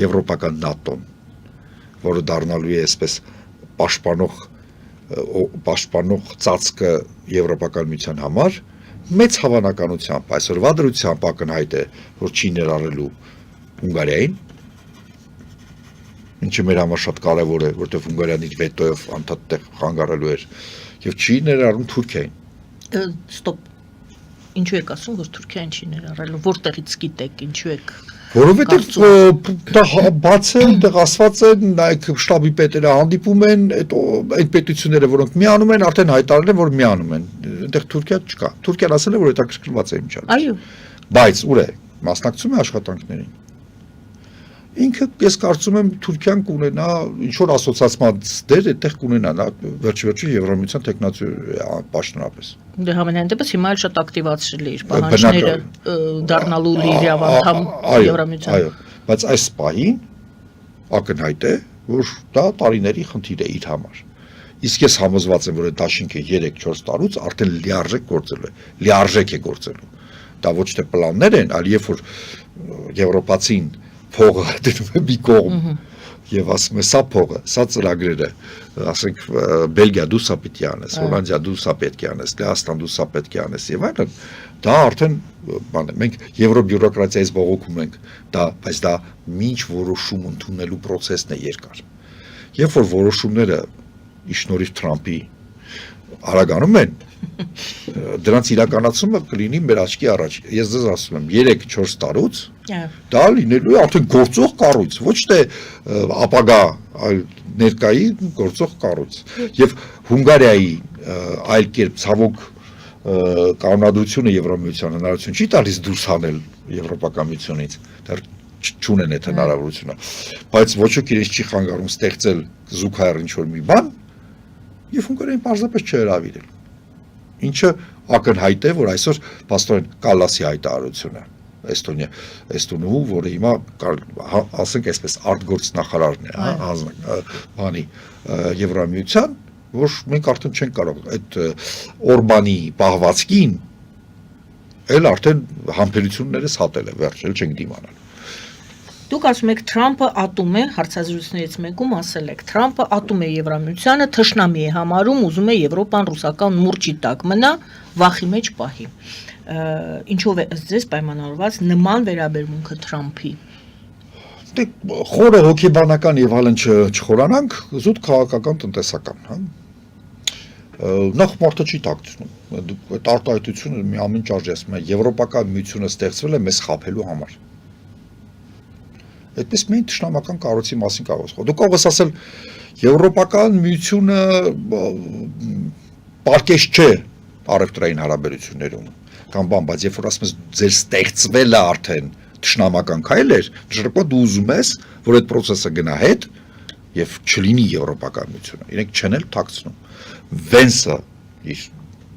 եվրոպական ՆԱՏՕ-ն, որը դառնալու է այսպես պաշտպանող ծածկը Եվրոպական միության համար, մեծ հավանականությամբ այսօրվա դրությամբ ակնհայտ է, որ չի ներառելու Հունգարիային, ինչը մեր համար շատ կարևոր է, որտեղ Հունգարիան իր վետոյով անդադար խանգարելու էր, եւ չի ներառում Թուրքիային։ Ստոպ։ Ինչու եք ասում, որ Թուրքիան չի ներառելու, որտեղից գիտեք, ինչու եք։ Որովհետև դա բաց է, այնտեղ ասված է, նայեք շտաբի պետերը հանդիպում են, այդ պետությունները, որոնք միանում են, արդեն հայտարարել են, որ միանում են։ Այնտեղ Թուրքիա չկա։ Թուրքիան ասել է, որ հետաքրքրված է միջազգային։ Այո։ Բայց ուր է, մասնակցում է աշխատանքներին։ Ինքը ես կարծում եմ Թուրքիան կունենա ինչ որ ասոցիացման դեր այդտեղ կունենա, նա վերջի Եվրամիության տեխնացու պաշտոնապես։ Դե համենայն դեպս հիմա էլ շատ ակտիվացրել է իր պահանջները դառնալու լիիրավ անդամ Եվրամիության։ Այո, բայց այս պահին ակնհայտ է, որ դա տարիների խնդիր է իր համար։ Իսկ ես համոզված եմ, որ այդ դաշինքը 3-4 տարուց արդեն լիարժեք է գործելու։ Դա ոչ թե պլաններ են, այլ երբ որ եվրոպացին փողը դնում է մի կողմ եւ ասում է սա փողը, սա ծրագրերը, ասենք Բելգիա դու սա պետք է անես, Հոլանդիա դու սա պետք է անես, Լեհաստան դու սա պետք է անես եւ այլն, դա արդեն բան է, մենք եվրոբյուրոկրատիայից բողոքում ենք, բայց դա ինչ որոշում ընդունելու process-ն է երկար։ Երբ որ որոշումները իշնորհիվ Թրամփի արագանում են, դրանց իրականացումը կլինի մեր աչքի առաջ։ Ես ձեզ ասում եմ, 3-4 տարուց դա լինելու է արդեն գործող կառույց, ոչ թե ապագա, այլ ներկայի գործող կառույց։ Եւ Հունգարիայի այլ կերպ ցավոք կանոնադրությունը Եվրամիության հնարավորություն չի տալիս դուրս հանել Եվրոպական միությունից, դեռ չունեն այդ հնարավորությունը, բայց ոչ ոք իրենց չի խանգարում ստեղծել զուգահեռ ինչ-որ մի բան, եւ Հունգարիան պարզապես չհրավիրել։ Ինչը ակնհայտ է, որ այսօր պաստորեն Կալասի հայտարարությունը Էստոնու, որը հիմա ասենք այսպես արտգործնախարարն է, բանի Եվրամիության, որ մենք արդեն չենք կարող այդ Օրբանի պահվածքին էլ արդեն համբերություններս հատել է, վերջ, էլ չենք դիմանալ։ Դուք ասում եք Թրամփը ատում է, հարցազրույցներից մեկում ասել եք, Թրամփը ատում է Եվրամիությանը, թշնամի է համարում, ուզում է Եվրոպան ռուսական մուրճի տակ մնա, վախի մեջ պահի։ Ինչով է ըստ ձեզ պայմանավորված նման վերաբերմունքը Թրամփի։ Դե խորը հոգեբանական եւ այլն չխորանանք, զուտ քաղաքական տնտեսական, հա։ Նախ մարդը չի տակցնում։ Այդ արտահայտությունը մի ամեն ճարժ ասում է, Եվրոպական միությունը ստեղծվել է մեզ խաբելու համար։ Այդպես մենք թշնամական կառույցի մասին կարող ենք։ Դուք կարող եք ասել, Եվրոպական միությունը պարկեշ չէ առևտրային հարաբերություններում, կամ բան, բայց երբ որ ասում ես ձեր ստեղծվել է արդեն թշնամական քայլեր, նշանակում դու ուզում ես, որ այդ process-ը գնա հետ եւ չլինի Եվրոպական միությունը։ Իրենք չեն էլ թաքցնում։ Վենսը,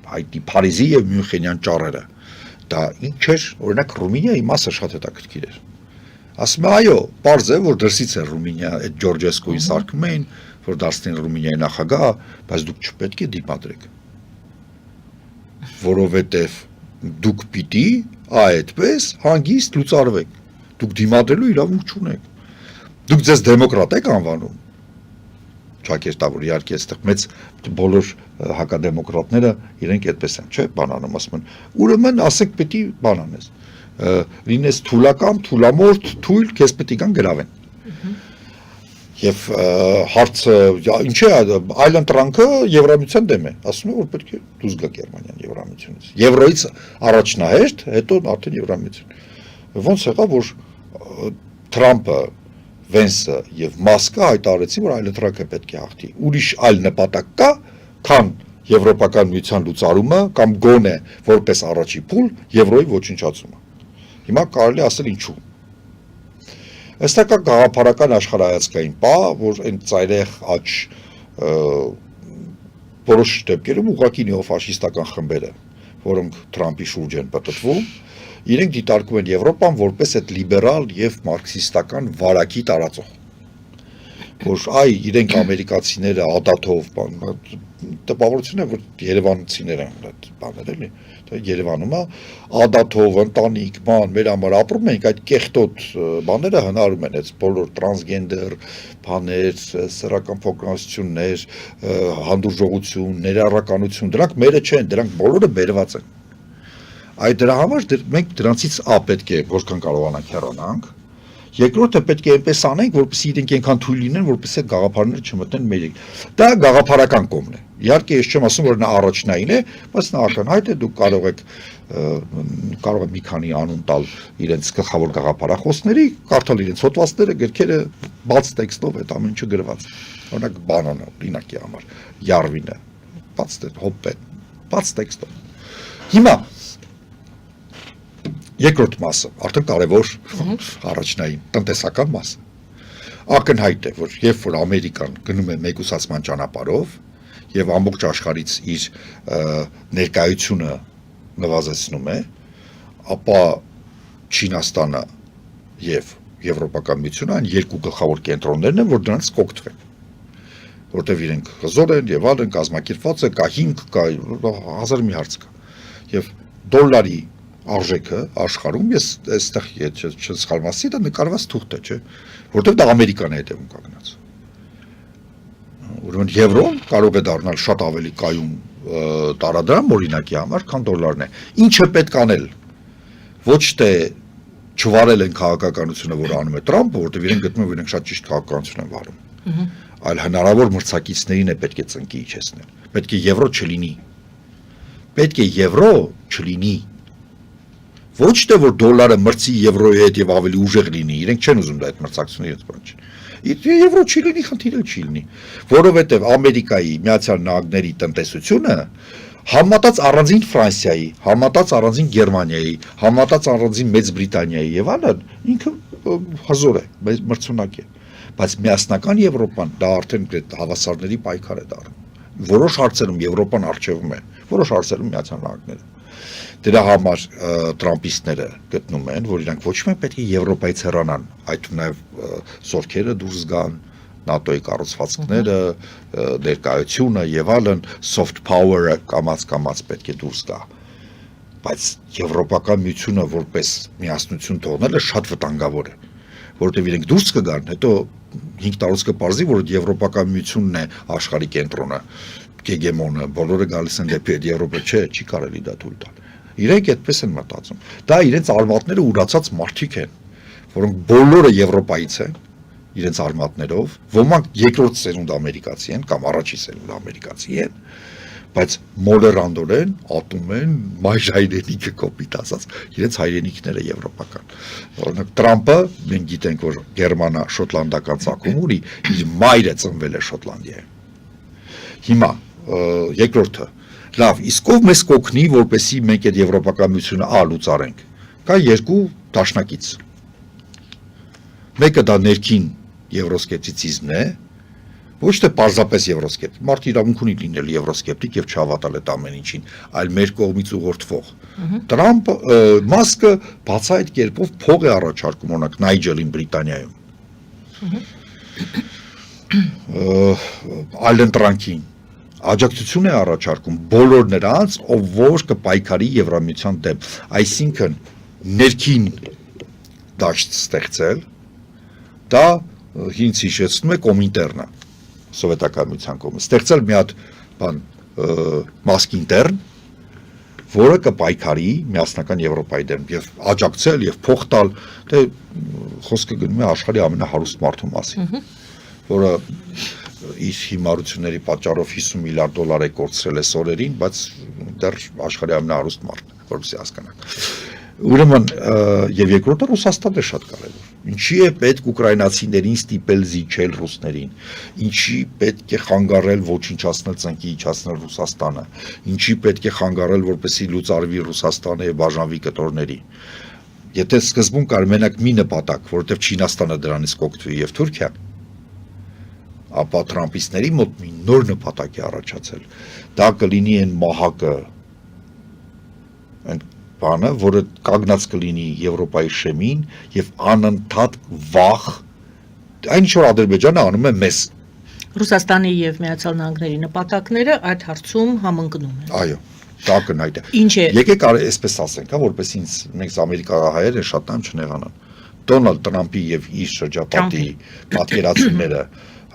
հայտի Փարիզի եւ Մյունխենյան ճառերը, դա ինչ էր, օրինակ Ռումինիայի մասը շատ հետաքրքիր էր։ Ասում է, այո, պարզ է, որ դրսից է Ռումինիա, այդ Ջորջեսկոյին սարքում էին, որ դարձնեն Ռումինիայի նախագահ, բայց դուք չպետք է դիմադրեք։ Որովհետև դուք պիտի այդպես հանգիստ լուծարվեք։ Դուք դիմադրելու իրավունք չունեք։ Դուք ձեզ դեմոկրատ եք անվանում։ Ճակերտավոր իհարկե այստեղ մեծ բոլոր հակադեմոկրատները իրենք այդպես են, չէ՞, բանանում ասում են։ Ուրեմն ասեք պիտի բան անես։ Լինես թուլակամ, թուլամորթ, թույլ, քեզ պետք է գան գրավեն։ Եվ հարցը ինչ է այլ ընտրանքը Եվրամիության դեմ է, ասում է որ պետք է դուրս գա Գերմանիան Եվրամիությունից։ Եվրոից առաջնահերթ, հետո արդեն Եվրամիություն։ Ոնց եղավ որ Թրամփը, Վենսը եւ Մասկը հայտարարեցին որ այլ ընտրանք է պետք է հաղթի։ Ուրիշ այլ նպատակ կա, քան Եվրոպական միության լուծարումը կամ գոնե որպես առաջի փուլ Եվրոյի ոչնչացումը։ Հիմա կարելի ասել ինչու։ Այստեղ կա գաղափարական աշխարհայացքային պահ, որ այն ծայրեղ աճ որոշ դեպքերում ուղղակի նեոֆաշիստական խմբերը, որոնք Թրամփի շուրջ են պատտվում, իրենք դիտարկում են Եվրոպան որպես այդ լիբերալ եւ մարքսիստական վարակի տարածող։ Որ իրենք ամերիկացիները ադաթով տպավորություն է որ երևանցիները այդ բաներ էլի Երևանում է ադաթով ընտանիք բան մեր համար ապրում ենք այդ կեղտոտ բաները հնարում են այդ բոլոր տրանսգենդեր բաներ սեռական փոքրացություններ հանդուրժողություն ներառականություն դրանք մերը չեն դրանք բոլորը բերված են այդ դրա համար մենք դրանցից պետք է որքան կարողանանք հեռանանք Երկրորդը պետք է այնպես անենք, որպեսզի իրենք այնքան թույլ լինեն, որպեսզի այդ գաղափարները չմտնեն մեր։ Դա գաղափարական կողմն է։ Իհարկե, ես չեմ ասում, որ նա առաջնային է, բայց նա ակնհայտ է, դուք կարող եք մի քանի անուն տալ իրենց գլխավոր գաղափարախոսների, կարդալ իրենց հոդվածները, գրքերը բաց տեքստով այդ ամեն ինչը գրված։ Օրինակ բանանը, օրինակի համար, Յարվինը, բաց տեքստով։ Հիմա Երկրորդ մասը, արդեն կարևոր առաջնային տնտեսական մասը։ Ակնհայտ է, որ երբ որ Ամերիկան գնում է մեկուսացման ճանապարհով եւ ամբողջ աշխարհից իր ներկայությունը նվազեցնում է, ապա Չինաստանը եւ Եվրոպական միությունը այն երկու գլխավոր կենտրոններն են, որ դրանց կօգտվեն։ Որտեւ իրենք հզոր են եւ այլն կազմակերպված է, կա 5, կա 1000 մի հարց կա։ Եվ դոլարի արժեքը աշխարհում ես այստեղ չսխալվասի դա նկարված թուղթ է, չէ, որտեղ դա Ամերիկան է հետևում կանգնած։ Ուրեմն եվրոն կարող է դառնալ շատ ավելի կայուն տարադրամ օրինակի համար, քան դոլարն է։ Ինչը պետք անել։ Ոչ թե չվարել են քաղաքականությունը, որ անում է Թրամփը, որտեղ իրենք գտնում են, որ իրենք շատ ճիշտ քաղաքականություն են վարում։ Այլ հնարավոր մրցակիցներին է պետք է ծնկի իջեցնել։ Պետք է եվրո չլինի։ Պետք է եվրո չլինի։ Ոչ թե որ դոլարը մրցի եվրոյի հետ եւ ավելի ուժեղ լինի, իրենք չեն ուզում դա այդ մրցակցությունը իրենց բան չի։ Եվրո չի լինի, խնդիրը չի լինի, որովհետեւ Ամերիկայի Միացյալ Նահանգների տնտեսությունը համատած առանձին Ֆրանսիայի, համատած առանձին Գերմանիայի, համատած առանձին Մեծ Բրիտանիայի եւ այլն ինքը հզոր է, մրցունակ է, բայց միասնական Եվրոպան դա արդեն հավասարների պայքար է դառնում։ Որոշ հարցերում Եվրոպան արժևում է, որոշ հարցերում Միացյալ Նահանգները։ Դրա համար տրամպիստները գտնում են, որ իրանք ոչ միայն պետք է Եվրոպայից հեռանան, այլ նաև զորքերը դուրս գան, ՆԱՏՕ-ի կառուցվածքները, ներկայությունը եւ այլն, soft power-ը կամաց պետք է դուրս գա։ Բայց Եվրոպական միությունը որպես միասնություն թողնելը շատ վտանգավոր է, որովհետեւ իրենք դուրս կգան, հետո 5 տարուց կպարզի, որ Եվրոպական միությունն է աշխարհի կենտրոնը, գեգեմոնը, բոլորը գալիս են դեպի Եվրոպա, չի կարելի դա թույլ տալ։ Իրենք այդպես են մտածում։ Դա իրենց արմատները ուրացած մարդիկ են, որոնք բոլորը Եվրոպայից են, իրենց արմատներով, ոմանք երկրորդ սերունդ ամերիկացի են կամ առաջի սերունդ ամերիկացի են, բայց մոլերանդորեն ատում են մայր հայրենիքը կոպիտ ասած, իրենց հայրենիքները եվրոպական։ Օրինակ Թրամփը, մենք գիտենք, որ գերմանա շոտլանդական ծագում ունի, իր մայրը ծնվել է Շոտլանդիայում։ Հիմա երկրորդը, լավ, իսկ ով մեզ կօգնի, որպեսզի մենք այդ եվրոպական միությունը լուծարենք։ Կա երկու դաշնակից։ Մեկը դա ներքին եվրոսկեպտիցիզմն է, ոչ թե պարզապես եվրոսկեպտիկ, մարդը իրավունք ունի լինել եվրոսկեպտիկ եւ չհավատալ այդ ամեն ինչին, այլ մեր կողմից ուղղորդվող։ Թրամփը, Մասկը բացահայտ կերպով փող է առաջարկում, օրինակ Նայջելին Բրիտանիայում։ Այլընտրանքին աջակցություն է առաջարկում բոլոր նրանց, ով որ կպայքարի Եվրամիության դեմ, այսինքն ներքին դաշտ ստեղծել, դա ինձ հիշեցնում է Կոմինտեռնը, սովետական միության կողմից, ստեղծել մի հատ բան մասկինտեռն, որը կպայքարի միասնական Եվրոպայի դեմ եւ աջակցել եւ փող տալ, դե խոսքը գնում է աշխարհի ամենահարուստ մարդու մասին, որը իր հիմարությունների պատճառով $50 միլիարդ է կորցրել է սորերին, բայց դեռ աշխարհի ամենահարուստ մարդն է, որպեսզի հասկանաք։ Ուրեմն եւ երկրորդը Ռուսաստանն է շատ կարևոր։ Ինչի է պետք ուկրաինացիներին ստիպել զիջել ռուսներին։ Ինչի պետք է խանգարել ոչնչացնել ծնկի իջացնել Ռուսաստանը։ Ինչի պետք է խանգարել, որպեսզի լուծարվի Ռուսաստանը եւ բաժանվի կտորների։ Եթե սկզբում կար մենակ մի նպատակ, որովհետեւ Չինաստանը դրանից կօգտվի եւ Թուրքիան, ապա Թրամփիստների մոտ մի նոր նպատակ է առաջացել։ Դա կլինի այն մահակը, այն բանը, որը կանգնած կլինի Եվրոպայի շեմին եւ անընդհատ վախ, այն ինչ որ Ադրբեջանը անում է մեզ։ Ռուսաստանի եւ Միացյալ Նահանգների նպատակները այդ հարցում համընկնում են։ Այո, դա կնայտե։ Ինչ է։ Եկեք այսպես ասենք, հա, որպես ինձ մենք ամերիկահայերը շատ ամ չնեղանան։ Դոնալդ Տրամփի եւ իր շրջապատի պատկերացումները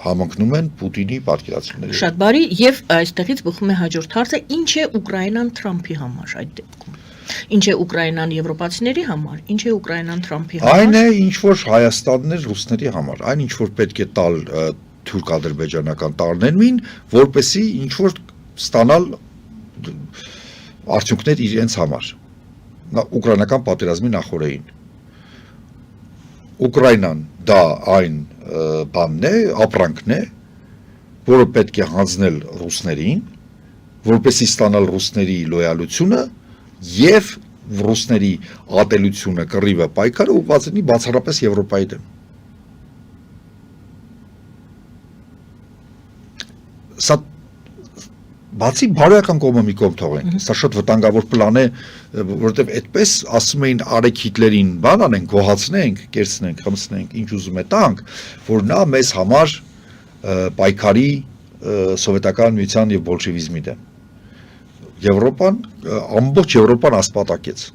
համընկնում են Պուտինի պատկերացումների։ Շատ բարի, եւ այստեղից բխում է հաջորդ հարցը, ինչ է Ուկրաինան Թրամփի համար այդ դեպքում։ Ինչ է Ուկրաինան եվրոպացիների համար, ինչ է Ուկրաինան Թրամփի համար։ Այն է, ինչ որ Հայաստանն է ռուսների համար, այն ինչ որ պետք է տալ թուրք-ադրբեջանական տարներին, որպեսզի ինչ որ ստանալ արդյունքներ իրենց համար։ Ուկրաինական պատերազմի նախորդին։ Ուկրաինան դա այն բանն է, ապրանքն է, որը պետք է հանձնել ռուսներին, որպեսզի ստանալ ռուսների լոյալությունը եւ ռուսների ատելությունը, կռիվը, պայքարը ուղղված լինի բացառապես Եվրոպայի դեմ։ Սա բացի բարոյական կողմը մի կողմ թողենք, սա շատ վտանգավոր պլան է, որովհետև այդպես ասում էին արեք Հիտլերին, բան անենք, գոհացնենք, կերցնենք, խմսնենք, ինչ ուզում է տանք, որ նա մեզ համար պայքարի սովետական միության եւ բոլշևիզմի դեմ։ Եվրոպան, ամբողջ Եվրոպան ասպատակեց։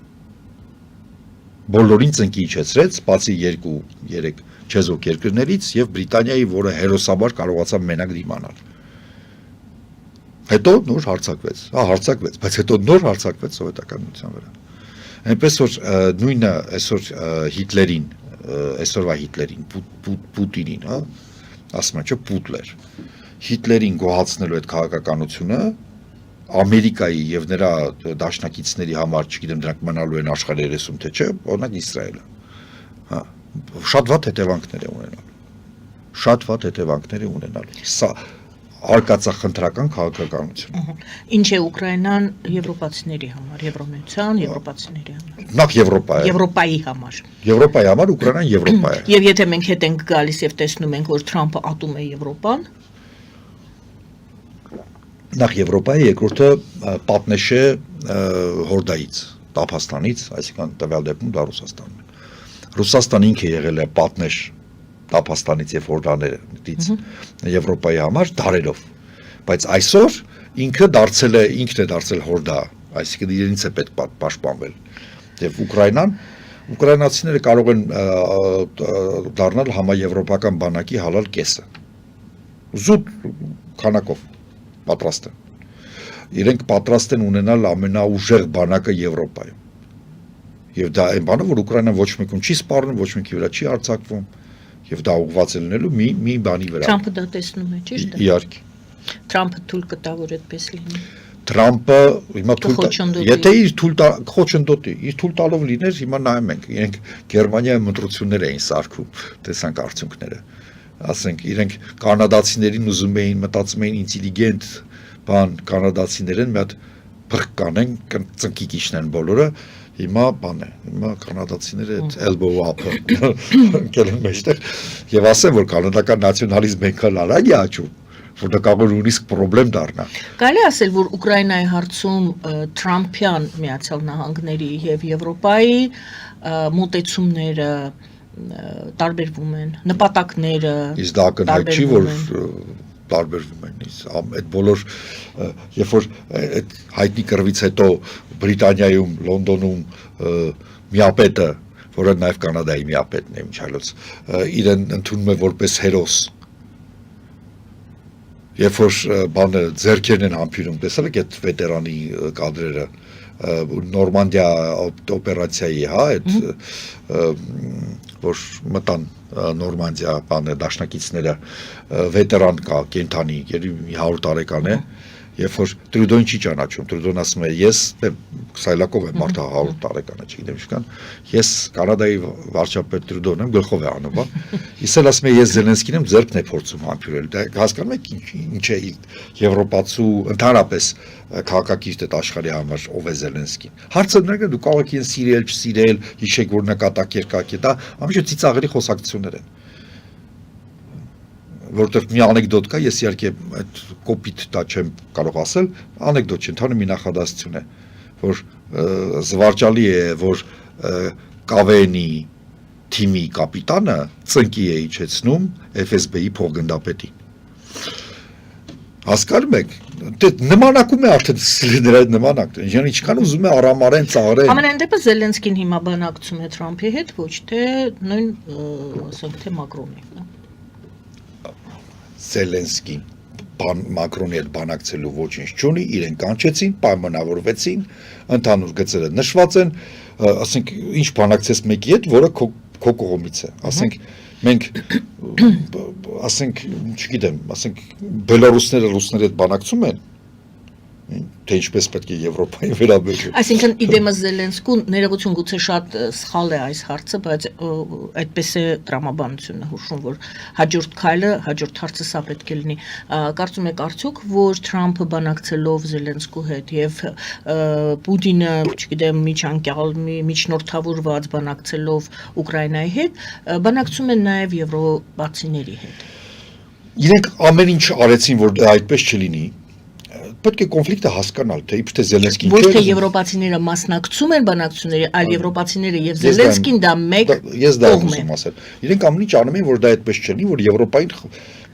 Բոլորին ծնկի իջեցրեց, բացի 2-3 չեզոք երկրներից եւ Բրիտանիայի, որը հերոսաբար կարողացավ մենակ դիմանալ։ Հետո նոր հարձակվեց, հարձակվեց, բայց հետո նոր հարձակվեց սովետական միության վրա։ Այնպես որ նույնը այսօր Հիտլերին, այսօրվա Հիտլերին, Պուտինին, հա, ասում են, չէ, Պուտլեր։ Հիտլերին գոհացնելու այդ քաղաքականությունը Ամերիկայի եւ նրա դաշնակիցների համար, չգիտեմ, դրանք մնալու են աշխարհի 30 թե չէ, օրինակ Իսրայելը։ Հա, շատ վատ հետևանքներ է ունենալու։ Շատ վատ հետևանքներ է ունենալու։ Սա արկածախնդրական քաղաքականություն։ Ինչ է Ուկրաինան եվրոպացիների համար, Եվրոմիության, եվրոպացիների համար։ Նախ Եվրոպայի համար։ Եվրոպայի համար Ուկրաինան Եվրոպա է։ Եվ եթե մենք հետ ենք գալիս եւ տեսնում ենք, որ Թրամփը ատում է Եվրոպան, նախ Եվրոպայի, երկրորդը պատնեշ է հորդայից, Տափաստանից, այսինքն տվյալ դեպքում դա Ռուսաստանն է։ Ռուսաստանը ինքը եղել է պատնեշ Տափաստանից եւ հորդաներից Եվրոպայի համար դարերով, բայց այսօր ինքն է դարձել հորդա, այսինքն իրենից է պետք պաշտպանվել։ Եվ ուկրաինացիները կարող են դառնալ համաեվրոպական բանակի հալալ կեսը։ Զուտ քանակով պատրաստ են։ Իրենք պատրաստ են ունենալ ամենաուժեղ բանակը Եվրոպայում։ Եվ դա այն բանը, որ Ուկրաինան ոչ մեկում չի սպառնում, ոչ մեկի վրա չի արձակվում, եւ դա ուղղված է լինելու մի բանի վրա։ Թրամփը դա տեսնում է, ճիշտ է։ Իհարկե։ Թրամփը թույլ կտա, որ այդպես լինի։ Թրամփը հիմա եթե իր խոչընդոտի, իր թույլ տալով լիներ, հիմա նայում ենք, իրենք Գերմանիայում ընտրություններ էին սարքում, տեսանք արդյունքները։ Ասենք իրենք կանադացիներին ուզում էին, մտածում էին ինտելիգենտ բան կանադացիներ են, մի հատ բրկ կանեն, ծնկի կիչնեն բոլորը, հիմա բան է, հիմա կանադացիները այդ elbow up-ը ընկել են մեջտեղ եւ ասեն, որ կանադական նացիոնալիզմը ինքն արագ է աճում, որ դա կարող է նույնիսկ խնդրեմ դառնա։ Կարելի ասել, որ Ուկրաինայի հարցում Թրամփյան Միացյալ Նահանգների եւ Եվրոպայի մոտեցումները տարբերվում են, նպատակները իսկ դա ակնհայտ չի, որ տարբերվում են, այդ բոլոր երբ որ այդ հայտնի կռվից հետո Բրիտանիայում, Լոնդոնում միապետը, որը նաև Կանադայի միապետն է, ինչ այլոց, իրեն ընդունում է որպես հերոս։ Երբ որ բանը ձեռքերն են համբիրում, տեսել եք այդ վետերանի կադրերը, Նորմանդիա օպերացիայի, հա, այդ որ մտան Նորմանդիա բանը դաշնակիցները վետերան կա, կենթանի, 100 տարեկան է, երբ որ Տրյուդոն չի ճանաչում, Տրյուդոն ասում է, ես Սայլակով եմ մարդը 100 տարեկան է, չգիտեմ ինչքան, ես Կանադայի վարչապետ Տրյուդոն եմ, գլխով է անում, ես էլ ասում եմ, ես Զելենսկին եմ, ձեռքն է փորձում համբուրել, դա հասկանում եք ինչ է եվրոպացու ընդհանրապես քաղաքակիրթ այդ աշխարհի համար ով է Զելենսկին։ Հարցը նա դու կարող եք ինձ սիրել, չսիրել, հիշեք որ նկատակ երկակի, դա ամենից ծիծաղելի խոսակցություններ են։ Որտեղ մի անեկդոտ կա, ես իհարկե այդ կոպիտ դա չեմ կարող ասել, անեկդոտ չէ, ընդհանուր մի նախադասություն է, որ զվարճալի է, որ Կավենի թիմի կապիտանը ծնկի է իջեցնում FSB-ի փոխգնդապետին։ Հասկանում եք, դե նմանակում է արդեն նրա նմանակը, ինչքան ուզում է արամարեն, ծաղրեն։ Ամենայն դեպս Զելենսկին հիմա բանակցում է Թրամփի հետ, ոչ թե նույն, ասենք թե Մակրոնի։ Զելենսկին Մակրոնի հետ բանակցելու ոչինչ չունի, իրեն կանչեցին, պայմանավորվեցին, ընդհանուր գծերը նշված են, ասենք ինչ բանակցես մեկի հետ, որը քո կողմից է, ասենք մենք ասենք չգիտեմ, ասենք բելարուսները ռուսների հետ բանակցում են, թե ինչպես պետք է Եվրոպային վերաբերել։ Այսինքն իդեմս Զելենսկուն ներողություն գուցե շատ սխալ է այս հարցը, բայց այդպես է տրամաբանությունը հուշում, որ հաջորդ քայլը, հաջորդ հարցը սա պետք է լինի։ Կարծում եք արդյոք, որ Թրամփը բանակցելով Զելենսկու հետ եւ Պուտինը, չգիտեմ, միջանկյալ, միջնորդավորված բանակցելով Ուկրաինայի հետ, բանակցում են նաեւ եվրոպացիների հետ։ Իրենք ամեն ինչ արեցին, որ այդպես չլինի։ Պետք է կոնֆլիկտը հասկանալ, թե իբր թե Զելենսկին ոչ թե եվրոպացիները մասնակցում են բանակցությունների, այլ եվրոպացիները եւ Զելենսկին դա մեկ ես դա ուզում ասել։ Իրենք ամեն ինչ անում են, որ դա այդպես չլինի, որ Եվրոպային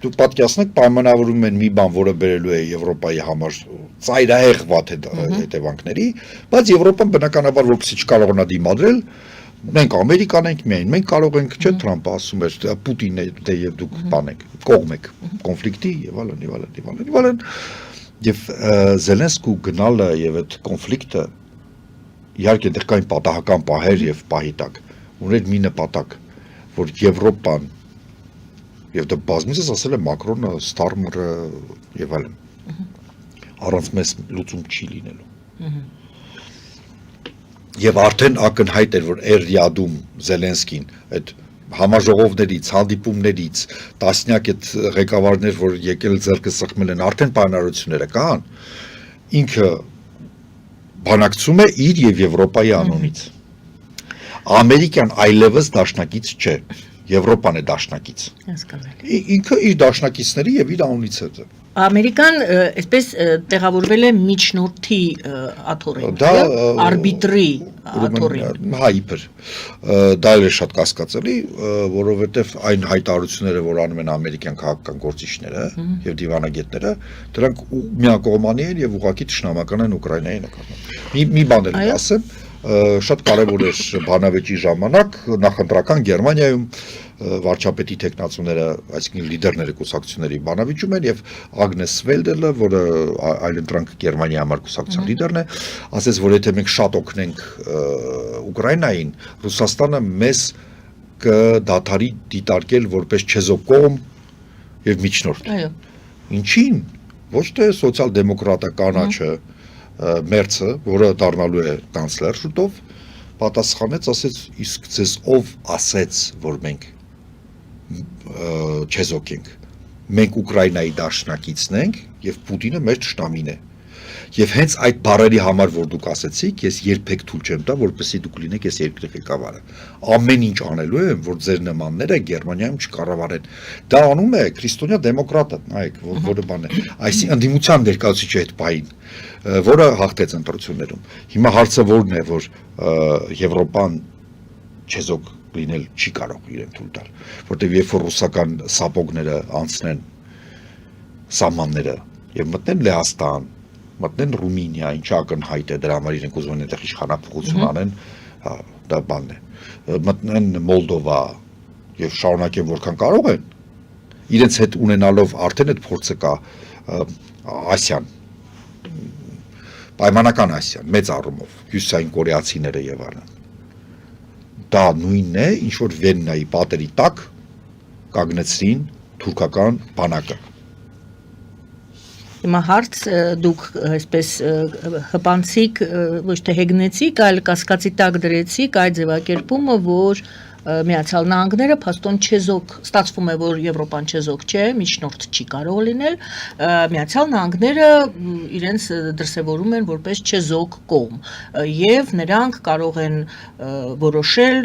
դուք պատկերացնեք պայմանավորում են մի բան, որը բերելու է Եվրոպայի համար ծայրահեղ վատ հետևանքների, բայց Եվրոպան բնականաբար որպեսզի չկարողանա դիմադրել, մենք Ամերիկան ենք, միայն մենք կարող ենք, չէ՞, Թրամփը ասում էր, Պուտինն է դե եւ դուք բանեք, կողմեք կոնֆլիկտի եւ այլն։ Եվ Զելենսկու գնալը եւ այդ կոնֆլիկտը իհարկե դեռ կային պատահական պահեր եւ պահի տակ ուներ մի նպատակ, որ Եվրոպան եւ դա բազմիցս ասել է Մակրոնը, Ստարմերը եւ այլն առանց մեծ լուծում չի լինելու։ Եվ արդեն ակնհայտ էր, որ Էրիադում Զելենսկին այդ համաժողովներից, հանդիպումներից, տասնյակ այդ ղեկավարներ, որ եկել ձեռքը սեղմել են, արդեն պայմանավորությունները կան, ինքը բանակցում է իր եւ Եվրոպայի անունից։ Ամերիկան այլևս դաշնակից չէ, Եվրոպան է դաշնակից։ Հասկանալի։ Ինքը իր դաշնակիցների եւ իր անունից է։ Ամերիկան այսպես տեղավորվել է միջնորդի աթոռին, արբիտրի աթոռին։ Հա, իբր։ Դա էլ է շատ կասկածելի, որովհետև այն հայտարարությունները, որ անում են ամերիկյան քաղաքական գործիչները եւ դիվանագետները, դրանք միակողմանի են եւ ուղղակի թշնամական են Ուկրաինայի նկատմամբ։ Մի բան էլ ասեմ, շատ կարևոր էր բանավեճի ժամանակ նախընտրական Գերմանիայում վարչապետի տեխնացուները, այսինքն լիդերները կուսակցությունների բանավիճում են եւ Ագնես Վելդելը, որը այլընտրանք Գերմանիայի համար կուսակցության լիդերն է, ասաց, որ եթե մենք շատ օգնենք Ուկրաինային, Ռուսաստանը մեզ կդադարի դիտարկել որպես չեզոկոմ եւ միջնորդ։ Այո։ Ինչին? Ոչ թե սոցիալ-դեմոկրատը կանաչը Մերցը, որը դառնալու է կանցլեր շուտով, պատասխանեց, ասեց, իսկ ձեզ ով ասեց, որ մենք չեզոք ենք, մենք Ուկրաինայի դաշնակիցն ենք եւ Պուտինը մեր թշնամին է։ Եվ հենց այդ բառերի համար, որ դուք ասեցիք, ես երբեք թույլ չեմ տա, որպեսզի դուք լինեք այս երկրի ղեկավարը։ Ամեն ինչ անելու եմ, որ ձեր նմանները Գերմանիայում չկառավարեն։ Դա անում է քրիստոնյա դեմոկրատը, նայեք, որը բան է, այսինքն ընդդիմության ներկայացուցիչը այդ բային, որը հաղթեց ընտրություններում։ Հիմա հարցը որն է, որ Եվրոպան չեզոք լինել չի կարող իրեն թույլ տալ, որտեղ երբ որ ռուսական սապոգները անցնեն սահմանները եւ մտնեն Լեհաստան, մտնեն Ռումինիա, ինչ ակնհայտ է, դրա համար իրենք ուզում են այդտեղ իշխանապահություն անեն, հա, դա բանն է, մտնեն Մոլդովա եւ շարունակեն որքան կարող են, իրենց հետ ունենալով արդեն այդ փորձը կա Ասիան պայմանական Ասիան, մեծ առումով, հյուսիսային կորեացիները եւ այլն։ Դա նույնն է, ինչ որ Վեննայի պատերի տակ կանգնեցրին թուրքական բանակը։ Հիմա հարց դուք այսպես հպանցիկ ոչ թե հեգնեցիք, այլ կասկածի տակ դրեցիք այդ ձևակերպումը, որ Միացյալ Նահանգները փաստոն չեզոք, ստացվում է, որ Եվրոպան չեզոք չէ, միջնորդ չի կարող լինել, Միացյալ Նահանգները իրենց դրսևորում են որպես չեզոք կողմ, եւ նրանք կարող են որոշել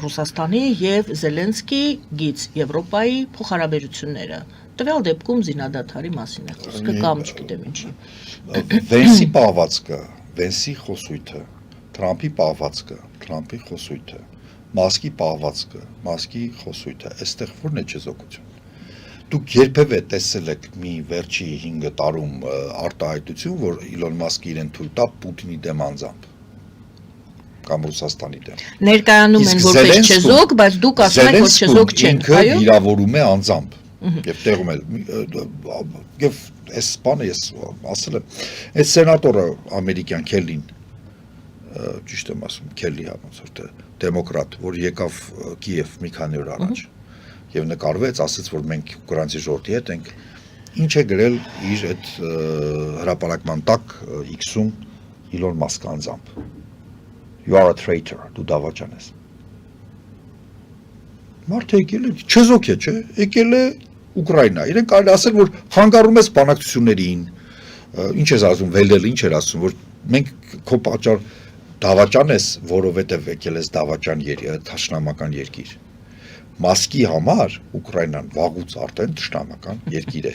Ռուսաստանի եւ Զելենսկի գից Եվրոպայի փոխհարաբերությունները։ Տվյալ դեպքում զինադադարի մասին է խոսքը կամ չգիտեմ ինչի։ Վենսի պահվածքը, Վենսի խոսույթը, Թրամփի պահվածքը, Թրամփի խոսույթը, Մասկի պահվածքը, Մասկի խոսույթը, այստեղ ո՞րն է չեզոքություն։ Դուք երբևէ տեսել եք մի վերջի 5 տարում արտահայտություն, որ Իլոն Մասկը իրեն թույլ տա Պուտինի դեմ անձամբ կամ Ռուսաստանի դեմ։ Ներկայանում են որպես չեզոք, բայց դուք ասում եք, որ չեզոք չեն, այո։ Վիրավորում է անձամբ։ Եվ տեղում է եւ այս բանը ես ասել եմ, այս սենատորը ամերիկյան Քելլին, ճիշտ եմ ասում, Քելլի ոնց որ թե դեմոկրատ, որ եկավ Կիև մի քանի օր առաջ եւ նկարվեց, ասաց, որ մենք ուկրաինացի ժողովրդի հետ ենք, ինչ է գրել իր այդ հրապարակման տակ X-ում Իլոն Մասկը անձամբ։ You are a traitor, դու դավաճան ես։ Մարդը եկել է, չեզոք է, չէ, եկել է Ուկրաինա, իրեն կարելի ասել, որ խանգարում ես բանակցություններին, ինչ ես ասում, Վելդելը ինչ էր ասում, որ մենք քո պատճառ դավաճան ես, որովհետև եկել ես դավաճան թշնամական երկիր։ Մասկի համար Ուկրաինան վաղուց արդեն թշնամական երկիր է։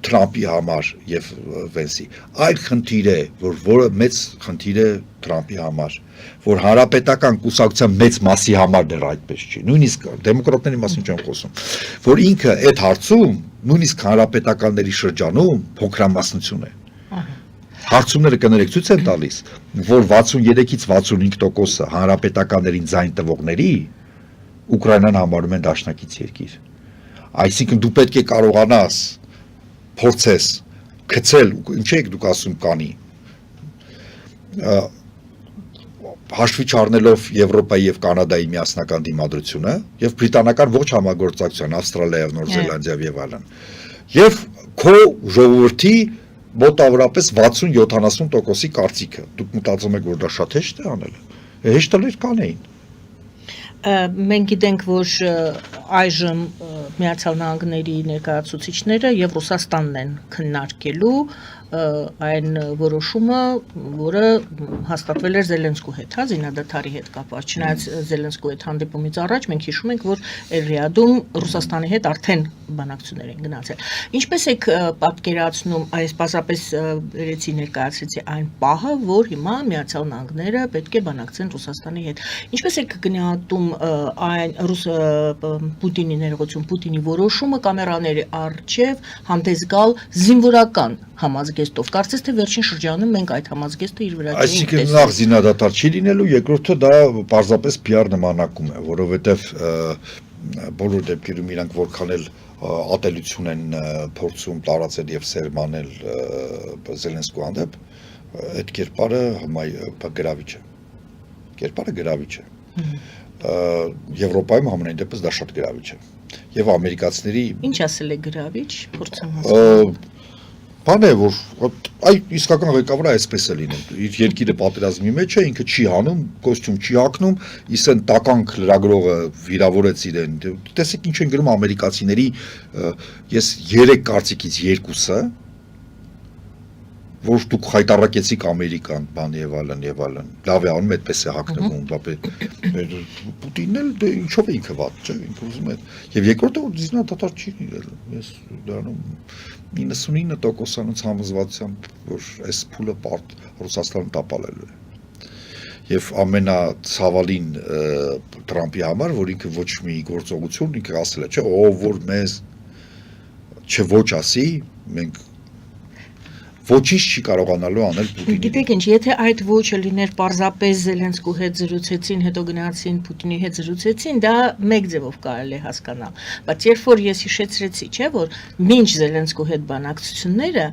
Թրամփի համար եւ Վենսի այլ խնդիր է, որը մեծ խնդիր է Թրամփի համար, որ հանրապետական կուսակցության մեծ մասի համար դեռ այդպես չի։ Նույնիսկ դեմոկրատների մասին չեմ խոսում, որ ինքը այդ հարցում նույնիսկ հանրապետականների շրջանում փոքրամասնություն է։ Հարցումները կներեք ցույց են տալիս, որ 63-ից 65% հանրապետականներին ձայն տվողների Ուկրաինան համարում են դաշնակից երկիր։ Այսինքն դու պետք է կարողանաս փորձես գցել, ինչ եք դուք ասում կանի, հաշվի չառնելով Եվրոպայի եւ Կանադայի միասնական դիմադրությունը եւ բրիտանական ողջ համագործակցության, Ավստրալիայով, Նոր Զելանդիայով եւ այլն։ Եվ քո ժողովրդի մոտավորապես 60-70%-ի կարծիքը։ Դուք մտածում եք, որ դա շատ հեշտ է անել։ Հեշտ է կանեին։ Մենք գիտենք, որ այժմ Միացյալ Նահանգների ներկայացուցիչները եւ Ռուսաստանն են քննարկելու այն որոշումը, որը հաստատվել էր Զելենսկու հետ, հա, զինադադարի հետ կապված։ Չնայած Զելենսկու հետ հանդիպումից առաջ մենք հիշում ենք, որ Ռիադում Ռուսաստանի հետ արդեն բանակցություններ են գնացել։ Ինչպես եք պատկերացնում, այս պարզապես երեցի ներկայացրեցի այն պահը, որ հիմա Միացյալ Նահանգները պետք է բանակցեն Ռուսաստանի հետ։ Ինչպես եք գնահատում այն Պուտինի ներողություն, Պուտինի որոշումը կամերաների առջև հանդես գալ զինվորական համազգեստով։ Կարծես թե վերջին շրջանում մենք այդ համազգեստը իր վրա չենք տեսել։ Այսինքն նախ զինադադար չի լինելու, երկրորդը դա պարզապես PR նմանակում է, որովհետև բոլոր դեպքերում իրանք որքան էլ ատելություն են փորձում տարածել եւ սերմանել Զելենսկու հանդեպ, այդ կերպարը գրավիչ է։ Կերպարը գրավիչ է։ Եվրոպայում համենայն դեպս դա շատ գրավիչ է։ Եվ ամերիկացիների Ինչ ասել է գրավիչ, փորձեմ հասկանալ։ Բան է, որ այ իսկական ղեկավարը այսպես է լինում։ Իր երկիրը պատերազմի մեջ է, ինքը չի հանում, կոստյում չի հագնում, իսեն տականք լրագրողը վիրավորեց իրեն։ Տեսեք ինչ են գրում ամերիկացիների, ես 3 կարծիքից 2-ը, որ դուք խայտարակեցիք Ամերիկան, բան եւ այլն եւ այլն։ Լավ է անում, այդպես է հագնվում, Պուտինն էլ դե ինչով է ինքը վատ, չէ՞, ինքը ուզում է։ Եվ երկրորդը որ զինադադար չի լինել։ Ես դառնում 99%-անոց համոզվածությամբ, որ այս փուլը Ռուսաստանը տապալելու է։ Եվ ամենացավալին Թրամփի համար, որ ինքը ոչ մի գործողություն ինքը ասել է, չէ, ով որ մեզ ոչ ասի, մենք ոչինչ չի կարողանալու անել Պուտինին։ Գիտեք ինչ, եթե այդ ոչը լիներ պարզապես Զելենսկու հետ զրուցեցին, հետո գնացին Պուտինի հետ զրուցեցին, դա մեկ ձևով կարելի է հասկանալ։ Բայց երբ որ ես հիշեցրեցի, չէ, որ մինչ Զելենսկու հետ բանակցությունները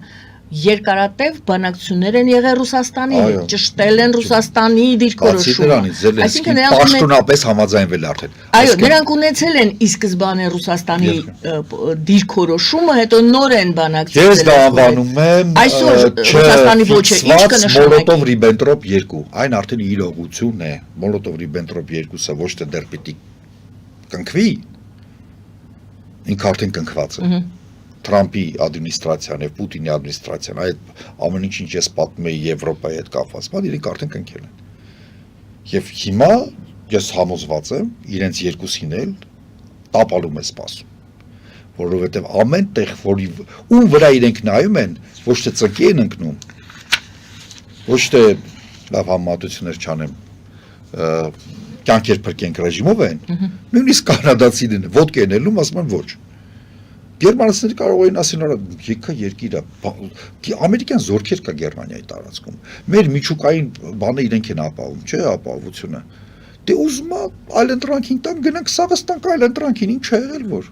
երկարատև բանակցություններ են եղել Ռուսաստանի Այո։ հետ, ճշտել են Ռուսաստանի Բացի դիրքորոշումը։ դրանից Զելենսկին նրանք պաշտոնապես համաձայնվել արդեն։ Այո, նրանք ունեցել են ի սկզբանե Ռուսաստանի դիրքորոշումը, հետո նոր են բանակցել։ Ես դա անվանում եմ Այսօր Ռուսաստանի ոչը ինչ կնշանակի։ Մոլոտով-Ռիբենտրոպ 2, այն արդեն իրողություն է։ Մոլոտով-Ռիբենտրոպ 2-ը ոչ թե դեռ պիտի կնքվի, ինքը արդեն կնքված է։ Թրամփի ադմինիստրացիան եւ Պուտինի ադմինիստրացիան, այդ ամեն ինչ ես պատմում եի Եվրոպայի հետ կապված, բայց իրենք արդեն կնքել են։ Եվ հիմա ես համոզված եմ, իրենց երկուսին էլ տապալում է սպասում, որովհետեւ ամեն տեղ, որի ում վրա իրենք նայում են, ոչ թե ծնկի են ընկնում, ոչ թե լավ համատություններ չանեմ, կյանքեր փրկենք ռեժիմով են, նույնիսկ կանադացիներն ոդկա են ելնում, ասում են ոչ։ Գերմանացիները կարող էին ասել, եկա երկիրը, ամերիկյան զորքեր կա Գերմանիայի տարածքում։ Մեր միջուկային բանը իրենք են ապահովում, չէ՞ ապահովությունը։ Դե ուզում այլ ընտրանքին տան գնանք Սաղստան այլ ընտրանքին, ինչ է եղել որ։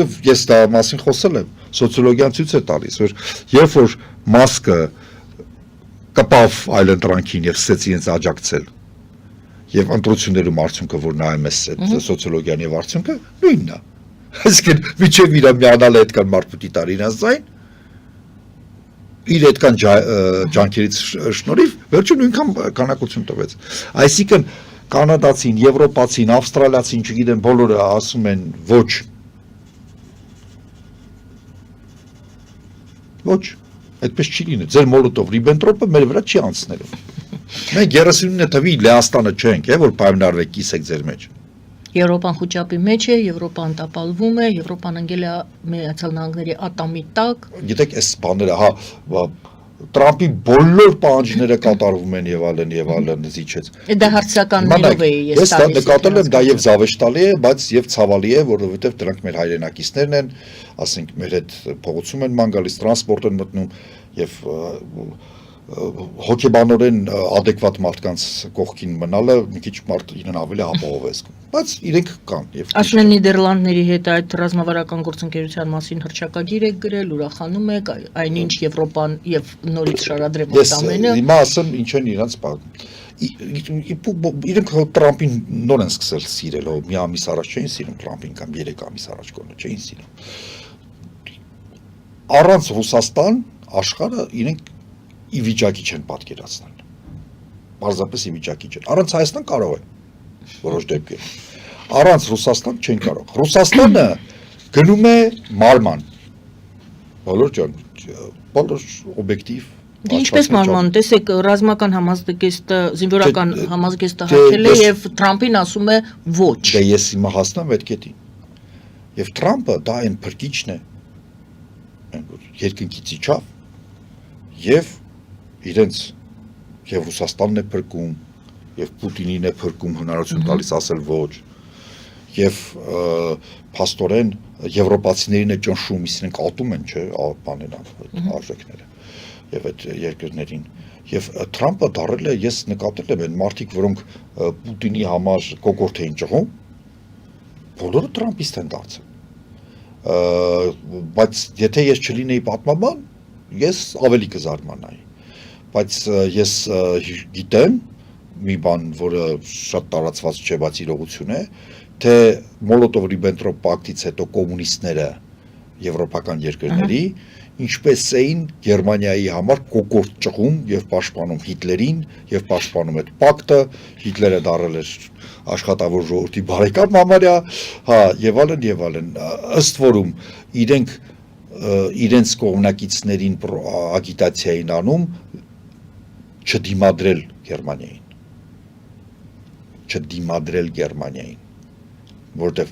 Եվ ես դա մասին խոսել եմ, սոցիոլոգիան ցույց է տալիս, որ երբ որ Մասկը կպավ այլ ընտրանքին եւ սկսեց իրենց աջակցել, եւ ընտրություններում արդյունքը որ նայում ես այդ սոցիոլոգիան եւ արդյունքը նույնն է։ Այսինքն միջև իրա միանալ է այդքան մարդ պիտի տար իրենց ձայն, իր այդքան ջանքերից շնորհիվ վերջում նույնքան քանակություն տվեց։ Այսինքն կանադացին, եվրոպացին, ավստրալիացին, չգիտեմ, բոլորը ասում են ոչ։ Ոչ, այդպես չի լինի։ Ձեր Մոլոտով-Ռիբենտրոպը մեր վրա չի անցնելու։ Մենք 39 թվի Լեհաստանը չենք, որ պայմանավորվեք կիսեք ձեր մեջ։ Եվրոպան խոճապի մեջ է, Եվրոպան տապալվում է, Եվրոպան ընկել է Միացյալ Նահանգների ատամի տակ։ Գիտեք, այս բաները, Տրամփի բոլոր պահանջները կատարվում են եւ այլն զիջեց։ Դա հարցականներով է ես դա նկատել եմ, դա եւ զավեշտալի է, բայց եւ ցավալի է, որովհետեւ դրանք մեր հայրենակիցներն են, ասենք մեր հետ փողոցում են ման գալիս, տրանսպորտ են մտնում եւ հոգեբանորեն adekvat մարդկանց կողքին մնալը մի քիչ մարդ իրեն ավելի ապահով է զգում, բայց իրենք կան եւ ասում են Նիդերլանդների հետ այդ ռազմավարական գործընկերության մասին հռչակագիր է գրել, ուրախանում եք, այնինչ Եվրոպան եւ նորից շարադրեմ այդ ամենը։ Հիմա ասեմ ինչ են իրանց իրենք Տրամփին նոր են սկսել սիրել, մի ամիս առաջ չէին սիրում Տրամփին կամ 3 ամիս առաջ կոնը չէին սիրում։ Առանց Ռուսաստան աշխարհը իրենք ի վիճակի չեն պատկերացնել։ Պարզապես ի վիճակի չեն։ Առանց Հայաստան կարող է որոշ դեպքեր։ Առանց Ռուսաստան չեն կարող։ Ռուսաստանը գնում է մարման։ Բոլոր օբյեկտիվ։ Դե ինչպես մարման, տեսեք, ռազմական համազգեստը, զինվորական համազգեստը հակել է եւ Թրամփին ասում է ոչ։ Դե ես հիմա հասնեմ այդ կետին։ Եվ Թրամփը դա այն փրկիչն է, երկնքից իջավ եւ իրենց եւ Ռուսաստանն է փրկում եւ Պուտինին է փրկում հնարավորություն տալիս ասել ոչ եւ փաստորեն եվրոպացիներին է ճնշում, իսկեն կատում են, չէ, բաներն արժեքները եւ այդ երկրներին եւ Թրամփը դարել է, ես նկատել եմ այն մարդիկ, որոնք Պուտինի համար կոկորդ էին ճղում, բոլորը Թրամփիստ են դարձել։ Բայց եթե ես չլինեի պատմաբան, ես ավելի կզարմանայի։ Բայց ես գիտեմ մի բան, որը շատ տարածված չէ, բայց իրողություն է, թե Մոլոտով-Ռիբենտրոպ պակտից հետո կոմունիստները եվրոպական երկրների ինչպես էին Գերմանիայի համար կոկորդ ճղում եւ պաշտպանում Հիտլերին եւ պաշտպանում այդ պակտը, Հիտլերը դարել էր աշխատավոր ժողովրդի բարեկամ համարյա, եւ այլն, ըստ որում իրենք իրենց կողմնակիցներին ագիտացիա էին անում չդիմադրել Գերմանիային, որտեվ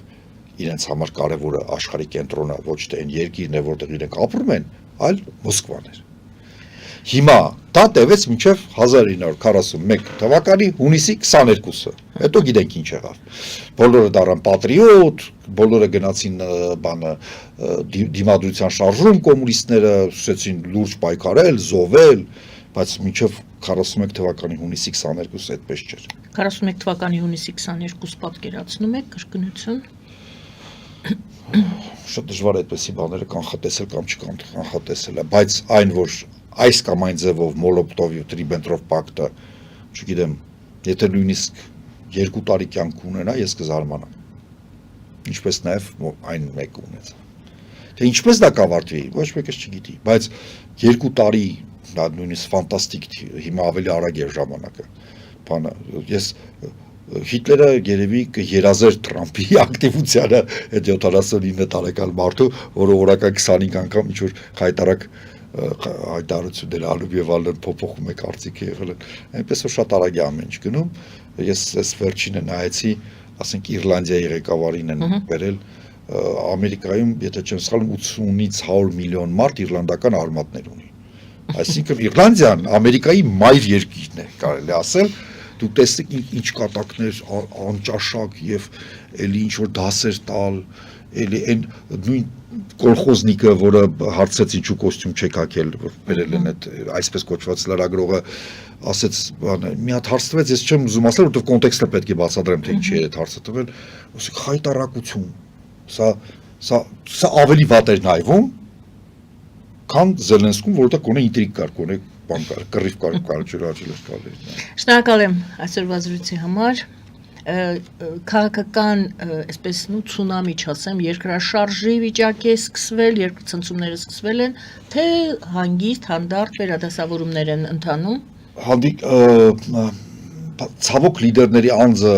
իրենց համար կարևորը աշխարհի կենտրոնը ոչ թե այն երկիրն է, որտեղ իրենք ապրում են, այլ Մոսկվան էր։ Հիմա դա տևեց մինչև 1941 թվականի հունիսի 22-ը։ Հետո գիտենք ինչ եղավ։ Բոլորը դառան պատրիոտ, բոլորը գնացին բանը դիմադրության շարժում կոմունիստները, սկսեցին լուրջ պայքարել, զոհվել, բայց մինչև 41 թվականի հունիսի 22-ը այդպես չէր։ 41 թվականի հունիսի 22 պատկերացնում եք կրկնություն։ շատ դժվար է այդպեսի բաները կանխատեսել կամ չկանխատեսել, բայց այն որ այս կամ այն ձևով Մոլոտովի-Ռիբենտրոփ պակտը, չգիտեմ, եթե նույնիսկ 2 տարի կյանք ունենա, ես կզարմանամ։ Ինչպես նաև այն մեկը ունեցա։ Թե ինչպես դա կավարտվի, ոչ մեկը չգիտի, բայց 2 տարի դա նույնիսկ ֆանտաստիկ, հիմա ավելի արագ է ժամանակը։ Բանը, ես Հիտլերը երևի կերազեր Թրամփի ակտիվությանը այդ 79 տարեկան մարդու, որը օրական 25 անգամ ինչ-որ խայտարակ հայտարարություններ անում եւ այլն փոփոխում է կարծիքը եղել են։ Այնպես որ շատ արագ է ամեն ինչ գնում։ Ես այս վերջինը նայեցի, ասենք Իռլանդիայի ղեկավարին են բերել Ամերիկայում, եթե չեմ սխալվում, 80-ից 100 միլիոն մարդ իռլանդական արմատներ ունի։ Այսինքն Իռլանդիան Ամերիկայի մայր երկիրն է, կարելի ասել։ Դուք տեսեք ինչ կատակներ անճաշակ եւ էլի ինչ որ դասեր տալ, էլի այն նույն կոլխոզնիկը, որը հարցեց ինչու կոստյում չեք հագել, որ բերել են այդ այսպես կոչված լրագրողը, ասեց, բանը, մի հատ հարց տվեց, ես չեմ ուզում ասել, որովհետեւ կոնտեքստը պետք է բացատրեմ, թե ինչի է այդ հարցը տվել, ասեք խայտարակություն, սա ավելի վատ էր նայվում, քան Զելենսկուն, որովհետեւ կոնե ինտրիգ կար, կոնե բան կար, կռիվ կար, ջրաջել էր կալի։ Շնորհակալ եմ այսօրվա զրույցի համար։ Քաղաքական, այսպես ցունամի չասեմ, երկրաշարժի վիճակ է սկսվել, երկրցնցումները սկսվել են, թե հանգիստ, հանդարտ վերադասավորումներ են ընթանում։ Ցավոք լիդերների անձը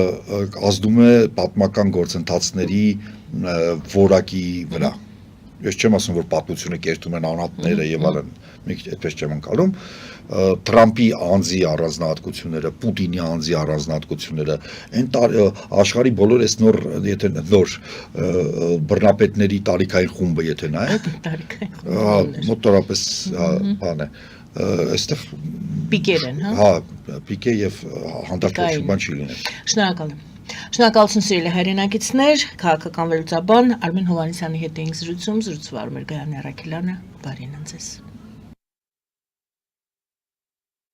ազդում է պատմական գործընթացների որակի վրա։ Ես չեմ ասում, որ պատմությունը կերտում են անհատները եւ այլն, մենք այդպես չեմ անցալում։ Թրամփի անձի առանձնահատկությունները, Պուտինի անձի առանձնահատկությունները, այն աշխարհի բոլոր այս նոր, եթե նոր բռնապետների տարիքային խումբը եթե նայեք, մոտորապես բան է, այստեղ պիկեր են, հա։ Հա, պիկե եւ հանդարտություն բան չի լինել։ Շնորհակալ եմ։ Շնորհակալություն սիրելի հայրենակիցներ, քաղաքական վերլուծաբան Արմեն Հովհաննիսյանի հետ էինք զրուցում, զրուցվարում էր Գայանե Առաքելյանը, բարին ձեզ։